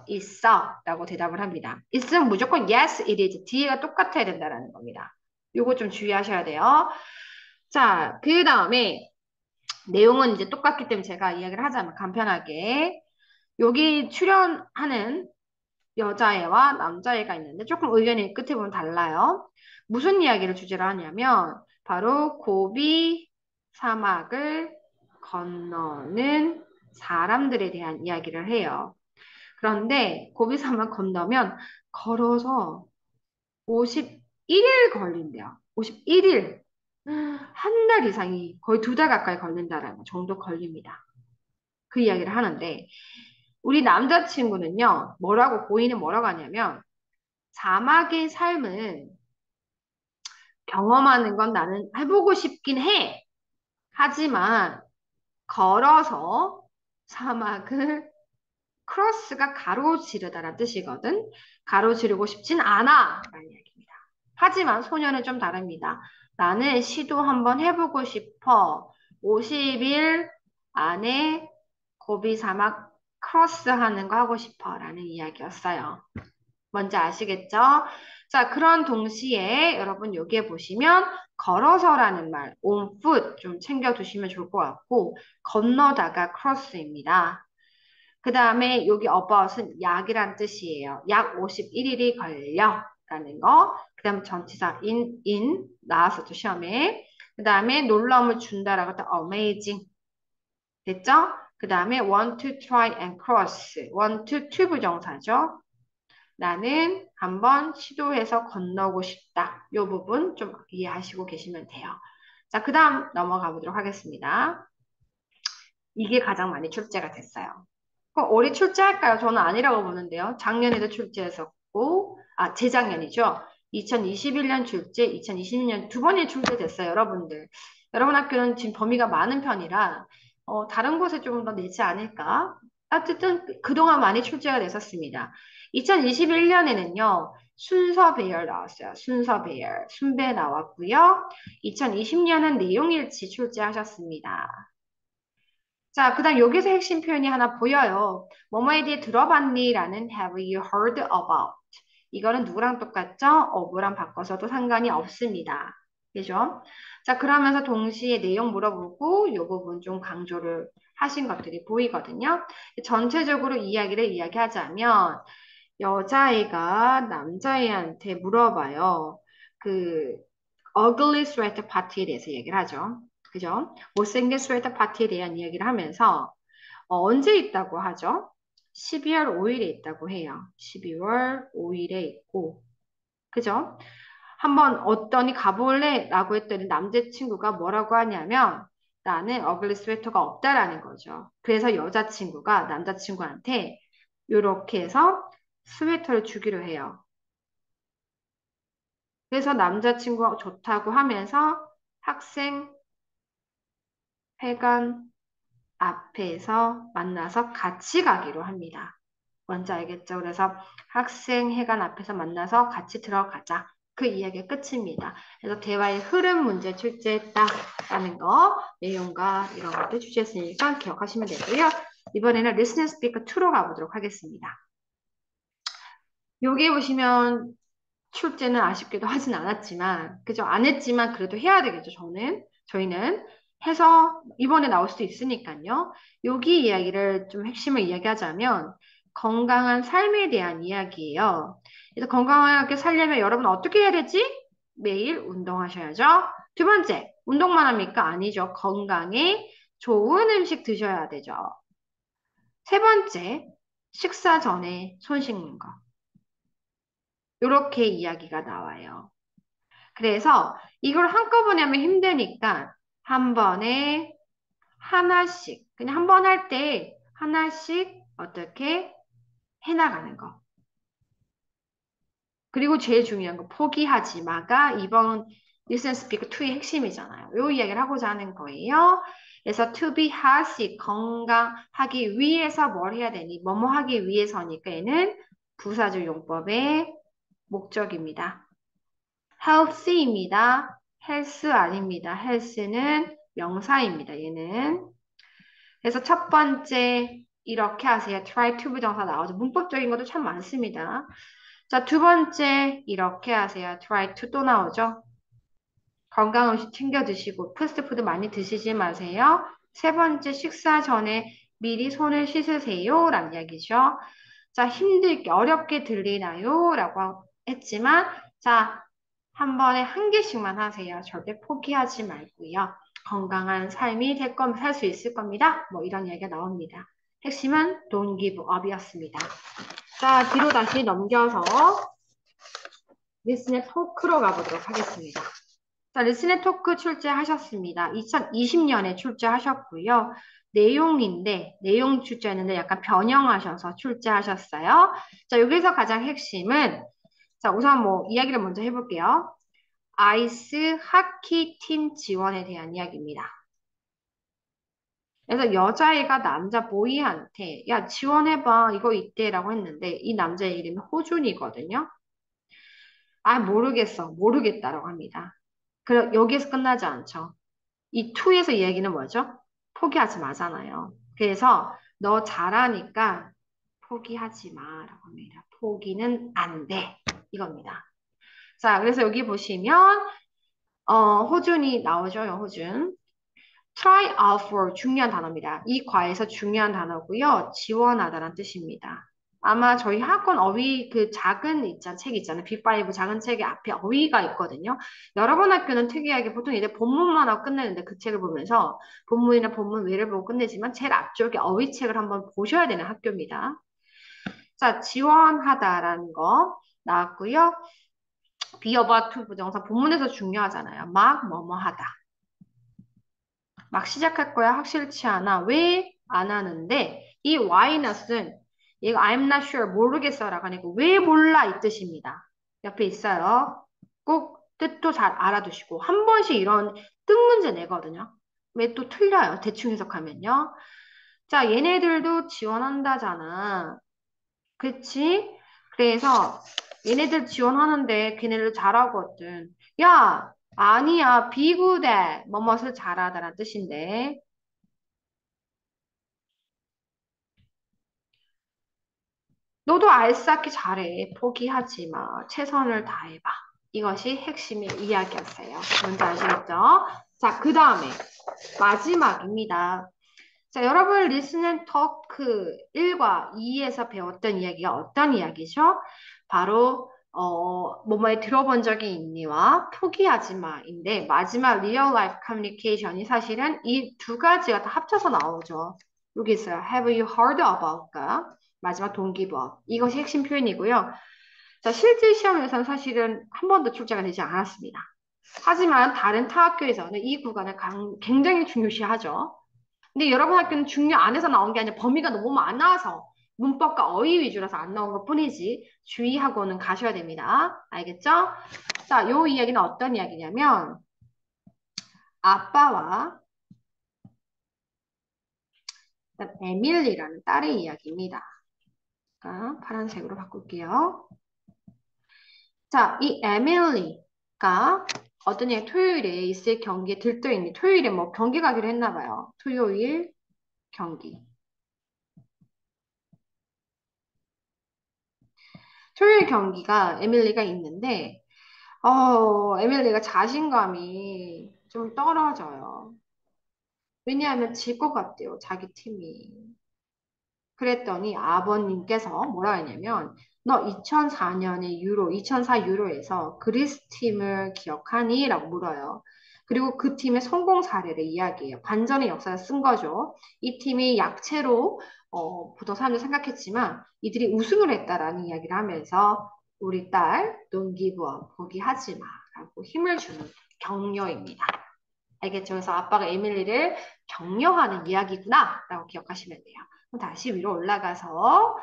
있어 라고 대답을 합니다. 있으면 무조건 yes, it is. 뒤에가 똑같아야 된다는 겁니다. 요거 좀 주의하셔야 돼요. 자, 그 다음에 내용은 이제 똑같기 때문에 제가 이야기를 하자면 간편하게 여기 출연하는 여자애와 남자애가 있는데 조금 의견이 끝에 보면 달라요. 무슨 이야기를 주제로 하냐면 바로 고비 사막을 건너는 사람들에 대한 이야기를 해요. 그런데 고비 사막 건너면 걸어서 51일 걸린대요. 51일. 한 달 이상이 거의 2달 가까이 걸린다는 정도 걸립니다. 그 이야기를 하는데 우리 남자친구는요, 고인은 뭐라고 하냐면, 사막의 삶은 경험하는 건 나는 해보고 싶긴 해. 하지만, 걸어서 사막을 크로스가 가로지르다라는 뜻이거든. 가로지르고 싶진 않아. 라는 이야기입니다. 하지만 소녀는 좀 다릅니다. 나는 시도 한번 해보고 싶어. 50일 안에 고비 사막 크로스 하는 거 하고 싶어. 라는 이야기였어요. 뭔지 아시겠죠? 자, 그런 동시에 여러분 여기에 보시면 걸어서라는 말, on foot 좀 챙겨두시면 좋을 것 같고 건너다가 cross입니다. 그 다음에 여기 about은 약이란 뜻이에요. 약 51일이 걸려 라는 거. 그 다음에 전치사 in 나왔었죠, 시험에. 그 다음에 놀라움을 준다라고 했다 amazing. 됐죠? 그 다음에 want to try and cross. want to 부정사죠. 나는 한번 시도해서 건너고 싶다. 이 부분 좀 이해하시고 계시면 돼요. 자, 그 다음 넘어가 보도록 하겠습니다. 이게 가장 많이 출제가 됐어요. 그럼 올해 출제할까요? 저는 아니라고 보는데요. 작년에도 출제했었고, 재작년이죠. 2021년 출제, 2022년 두 번이 출제됐어요, 여러분들. 여러분 학교는 지금 범위가 많은 편이라, 다른 곳에 조금 더 내지 않을까? 어쨌든 그동안 많이 출제가 됐었습니다. 2021년에는요, 순서 배열 나왔어요. 순서 배열. 순배 나왔고요. 2020년은 내용일치 출제하셨습니다. 자, 그 다음 여기서 핵심 표현이 하나 보여요. 뭐뭐에 대해 들어봤니? 라는 have you heard about? 이거는 누구랑 똑같죠? of랑 바꿔서도 상관이 없습니다. 그죠? 자, 그러면서 동시에 내용 물어보고 이 부분 좀 강조를 하신 것들이 보이거든요. 전체적으로 이야기를 이야기하자면 여자애가 남자애한테 물어봐요. 그 ugly sweater party에 대해서 얘기를 하죠. 그죠? 못생긴 스웨터 파티에 대한 이야기를 하면서 언제 있다고 하죠? 12월 5일에 있다고 해요. 12월 5일에 있고 그죠? 한번 어떠니 가볼래? 라고 했더니 남자친구가 뭐라고 하냐면 나는 어글리 스웨터가 없다라는 거죠. 그래서 여자친구가 남자친구한테 이렇게 해서 스웨터를 주기로 해요. 그래서 남자친구가 좋다고 하면서 학생 회관 앞에서 만나서 같이 가기로 합니다. 뭔지 알겠죠? 그래서 학생회관 앞에서 만나서 같이 들어가자. 그 이야기가 끝입니다. 그래서 대화의 흐름 문제 출제했다라는 거, 내용과 이런 것들 주제했으니까 기억하시면 되고요. 이번에는 Listen and Speak 2로 가보도록 하겠습니다. 여기 보시면 출제는 아쉽게도 하진 않았지만, 그죠? 안 했지만 그래도 해야 되겠죠, 저희는 해서 이번에 나올 수도 있으니까요. 여기 이야기를 좀 핵심을 이야기하자면, 건강한 삶에 대한 이야기예요. 그래서 건강하게 살려면 여러분 어떻게 해야 되지? 매일 운동하셔야죠. 두 번째, 운동만 합니까? 아니죠. 건강에 좋은 음식 드셔야 되죠. 세 번째, 식사 전에 손 씻는 거. 이렇게 이야기가 나와요. 그래서 이걸 한꺼번에 하면 힘드니까 한 번에 하나씩, 그냥 한 번 할 때 하나씩 어떻게 해나가는 거. 그리고 제일 중요한 거, 포기하지 마가 이번 Listen Speak 2의 핵심이잖아요. 요 이야기를 하고자 하는 거예요. 그래서 to be healthy, 건강하기 위해서 뭘 해야 되니? 뭐뭐 하기 위해서니까 얘는 부사절 용법의 목적입니다. healthy입니다. health 아닙니다. health는 명사입니다. 얘는. 그래서 첫 번째 이렇게 하세요. try to 부정사 나오죠. 문법적인 것도 참 많습니다. 자, 두 번째 이렇게 하세요. try to 또 나오죠. 건강 음식 챙겨 드시고 패스트푸드 많이 드시지 마세요. 세 번째 식사 전에 미리 손을 씻으세요. 라는 이야기죠. 자, 힘들게 어렵게 들리나요? 라고 했지만 자, 한 번에 한 개씩만 하세요. 절대 포기하지 말고요. 건강한 삶이 될 거면 살 수 있을 겁니다. 뭐 이런 이야기가 나옵니다. 핵심은 don't give up이었습니다. 자, 뒤로 다시 넘겨서 리스닝 토크로 가보도록 하겠습니다. 자, 리스닝 토크 출제하셨습니다. 2020년에 출제하셨고요. 내용인데, 내용 출제했는데 약간 변형하셔서 출제하셨어요. 자, 여기서 가장 핵심은, 자, 우선 뭐 이야기를 먼저 해볼게요. 아이스 하키 팀 지원에 대한 이야기입니다. 그래서 여자애가 남자 보이한테, 야, 지원해봐, 이거 있대라고 했는데, 이 남자의 이름이 호준이거든요. 아, 모르겠어. 모르겠다라고 합니다. 그래, 여기에서 끝나지 않죠. 이 2에서 이야기는 뭐죠? 포기하지 마잖아요. 그래서 너 잘하니까 포기하지 마라고 합니다. 포기는 안 돼. 이겁니다. 자, 그래서 여기 보시면 호준이 나오죠, 호준. try out for 중요한 단어입니다. 이 과에서 중요한 단어고요. 지원하다라는 뜻입니다. 아마 저희 학원 어휘 그 작은 책 있잖아요. 빅5 작은 책의 앞에 어휘가 있거든요. 여러분 학교는 특이하게 보통 이제 본문만 하고 끝내는데 그 책을 보면서 본문이나 본문 외를 보고 끝내지만 제일 앞쪽에 어휘책을 한번 보셔야 되는 학교입니다. 자, 지원하다라는 거 나왔고요. be about to 부정사 본문에서 중요하잖아요. 막 뭐뭐 하다. 막 시작할 거야 확실치 않아. 왜 안 하는데 이 whynot은 이거 I'm not sure 모르겠어라고 하니까 왜 몰라 이 뜻입니다. 옆에 있어요. 꼭 뜻도 잘 알아두시고 한 번씩 이런 뜻 문제 내거든요. 왜 또 틀려요. 대충 해석하면요. 자, 얘네들도 지원한다잖아. 그치? 그래서 얘네들 지원하는데 걔네들 잘하거든. 야, 아니야. 비구대. 뭐뭇을 잘하다라는 뜻인데. 너도 알싸기 잘해. 포기하지 마. 최선을 다해봐. 이것이 핵심의 이야기였어요. 뭔지 아시겠죠? 자, 그 다음에 마지막입니다. 자, 여러분 리스닝 토크 1과 2에서 배웠던 이야기가 어떤 이야기죠? 바로 뭐뭐에 들어본 적이 있니와 포기하지 마인데 마지막 리얼 라이프 커뮤니케이션이 사실은 이 두 가지가 다 합쳐서 나오죠. 여기 있어요. Have you heard about가 마지막 don't give up. 이것이 핵심 표현이고요. 자, 실제 시험에서는 사실은 한 번도 출제가 되지 않았습니다. 하지만 다른 타 학교에서는 이 구간을 굉장히 중요시하죠. 근데 여러분 학교는 중요 안에서 나온 게 아니라 범위가 너무 많아서 문법과 어휘 위주라서 안 나온 것 뿐이지 주의하고는 가셔야 됩니다. 알겠죠? 자, 요 이야기는 어떤 이야기냐면 아빠와 에밀리라는 딸의 이야기입니다. 자, 파란색으로 바꿀게요. 자, 이 에밀리가 어떤 애 토요일에 있을 경기에 들떠있니? 토요일에 뭐 경기 가기로 했나 봐요. 토요일 경기. 토요일 경기가 에밀리가 있는데 에밀리가 자신감이 좀 떨어져요. 왜냐하면 질 것 같대요, 자기 팀이. 그랬더니 아버님께서 뭐라 했냐면, 너 2004년의 유로, 2004 유로에서 그리스 팀을 기억하니? 라고 물어요. 그리고 그 팀의 성공 사례를 이야기해요. 반전의 역사를 쓴 거죠. 이 팀이 약체로 보통 사람들이 생각했지만 이들이 우승을 했다라는 이야기를 하면서 우리 딸 don't give up 포기하지 마라고 힘을 주는 격려입니다. 알겠죠? 그래서 아빠가 에밀리를 격려하는 이야기구나 라고 기억하시면 돼요. 그럼 다시 위로 올라가서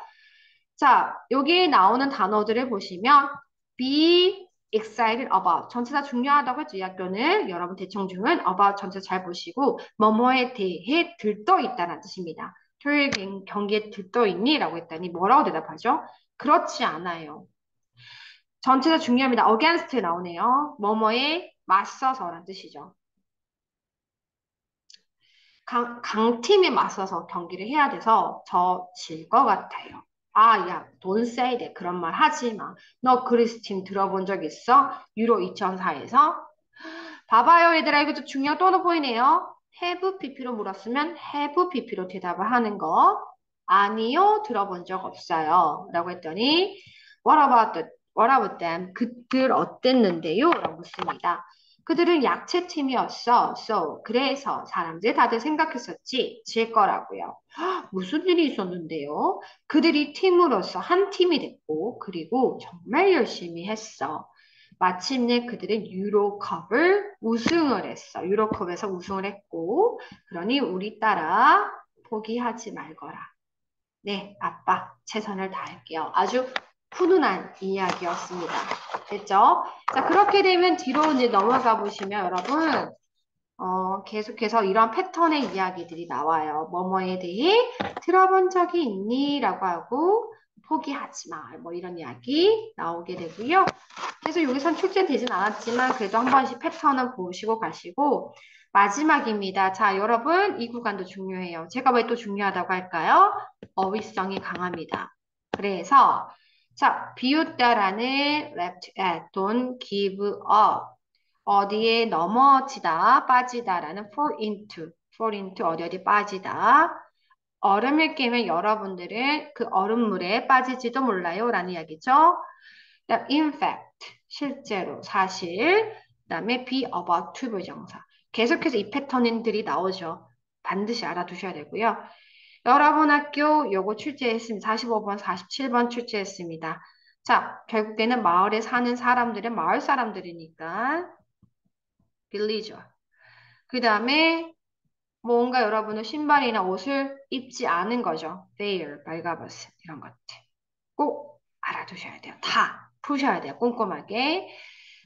자, 여기 나오는 단어들을 보시면 be excited about 전체 다 중요하다고 했죠. 이 학교는 여러분 대청 중은 about 전체 잘 보시고 뭐뭐에 대해 들떠 있다는 뜻입니다. 토요일 경기에 들떠 있니? 라고 했더니 뭐라고 대답하죠? 그렇지 않아요. 전체 다 중요합니다. against 나오네요. 뭐뭐에 맞서서라는 뜻이죠. 강팀에 맞서서 경기를 해야 돼서 저 질 것 같아요. 아, 야, don't say that. 그런 말 하지 마. 너 그리스 팀 들어본 적 있어? 유로 2004에서? 봐봐요, 얘들아. 이거 좀 중요한 또 하나 보이네요. have pp로 물었으면 have pp로 대답을 하는 거. 아니요, 들어본 적 없어요. 라고 했더니 what about them? 그들 어땠는데요? 라고 묻습니다. 그들은 약체팀이었어. So, 그래서 사람들 다들 생각했었지. 질 거라고요. 무슨 일이 있었는데요? 그들이 팀으로서 한 팀이 됐고, 그리고 정말 열심히 했어. 마침내 그들은 유로컵을 우승을 했어. 유로컵에서 우승을 했고, 그러니 우리 따라 포기하지 말거라. 네, 아빠 최선을 다할게요. 아주 훈훈한 이야기였습니다. 됐죠? 자, 그렇게 되면 뒤로 이제 넘어가 보시면 여러분, 계속해서 이런 패턴의 이야기들이 나와요. 뭐뭐에 대해 들어본 적이 있니? 라고 하고, 포기하지 마. 뭐 이런 이야기 나오게 되고요. 그래서 여기선 출제되진 않았지만, 그래도 한 번씩 패턴은 보시고 가시고, 마지막입니다. 자, 여러분, 이 구간도 중요해요. 제가 왜 또 중요하다고 할까요? 어휘성이 강합니다. 그래서, 자, 비웃다라는 left at, don't give up. 어디에 넘어지다, 빠지다라는 fall into 어디 어디 빠지다. 얼음을 깨면 여러분들은 그 얼음물에 빠질지도 몰라요. 라는 이야기죠. 그다음 in fact, 실제로, 사실. 그다음에 be about to 부정사. 계속해서 이 패턴들이 나오죠. 반드시 알아두셔야 되고요. 여러분 학교 요거 출제했습니다. 45번, 47번 출제했습니다. 자, 결국에는 마을에 사는 사람들은 마을 사람들이니까 villager. 그 다음에 뭔가 여러분은 신발이나 옷을 입지 않은 거죠. fair, 발가벗은 이런 것들. 꼭 알아두셔야 돼요. 다 푸셔야 돼요. 꼼꼼하게.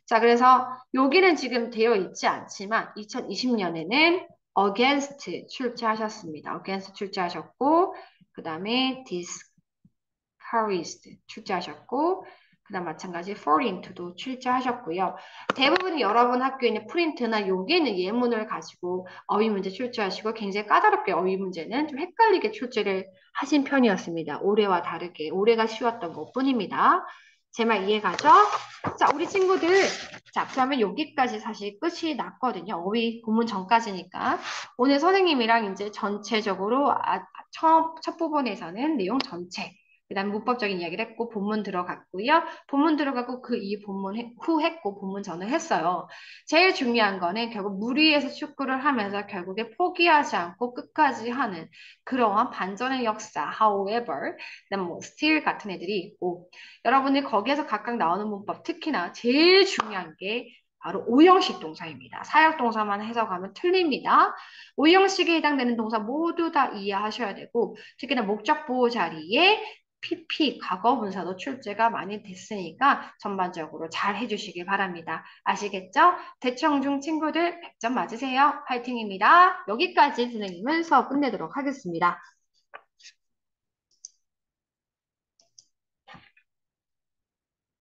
자, 그래서 여기는 지금 되어 있지 않지만 2020년에는 against 출제하셨습니다. against 출제하셨고 그 다음에 discouraged 출제하셨고 그다음 마찬가지 fall into도 출제하셨고요. 대부분 여러분 학교에 있는 프린트나 여기는 예문을 가지고 어휘 문제 출제하시고 굉장히 까다롭게 어휘 문제는 좀 헷갈리게 출제를 하신 편이었습니다. 올해와 다르게 올해가 쉬웠던 것뿐입니다. 제 말 이해가죠? 자, 우리 친구들 자, 그러면 여기까지 사실 끝이 났거든요. 어휘 본문 전까지니까 오늘 선생님이랑 이제 전체적으로 첫 부분에서는 내용 전체 그다음에 문법적인 이야기를 했고 본문 들어갔고요. 본문 들어가고 그 이후 본문 후 했고 본문 전을 했어요. 제일 중요한 거는 결국 물 위에서 축구를 하면서 결국에 포기하지 않고 끝까지 하는 그러한 반전의 역사, however, 그다음 뭐 still 같은 애들이 있고 여러분들 거기에서 각각 나오는 문법 특히나 제일 중요한 게 바로 오형식 동사입니다. 사역 동사만 해석하면 틀립니다. 오형식에 해당되는 동사 모두 다 이해하셔야 되고 특히나 목적 보호 자리에 PP, 과거 분사도 출제가 많이 됐으니까 전반적으로 잘 해주시길 바랍니다. 아시겠죠? 대청중 친구들 100점 맞으세요. 파이팅입니다. 여기까지 선생님은 수업 끝내도록 하겠습니다.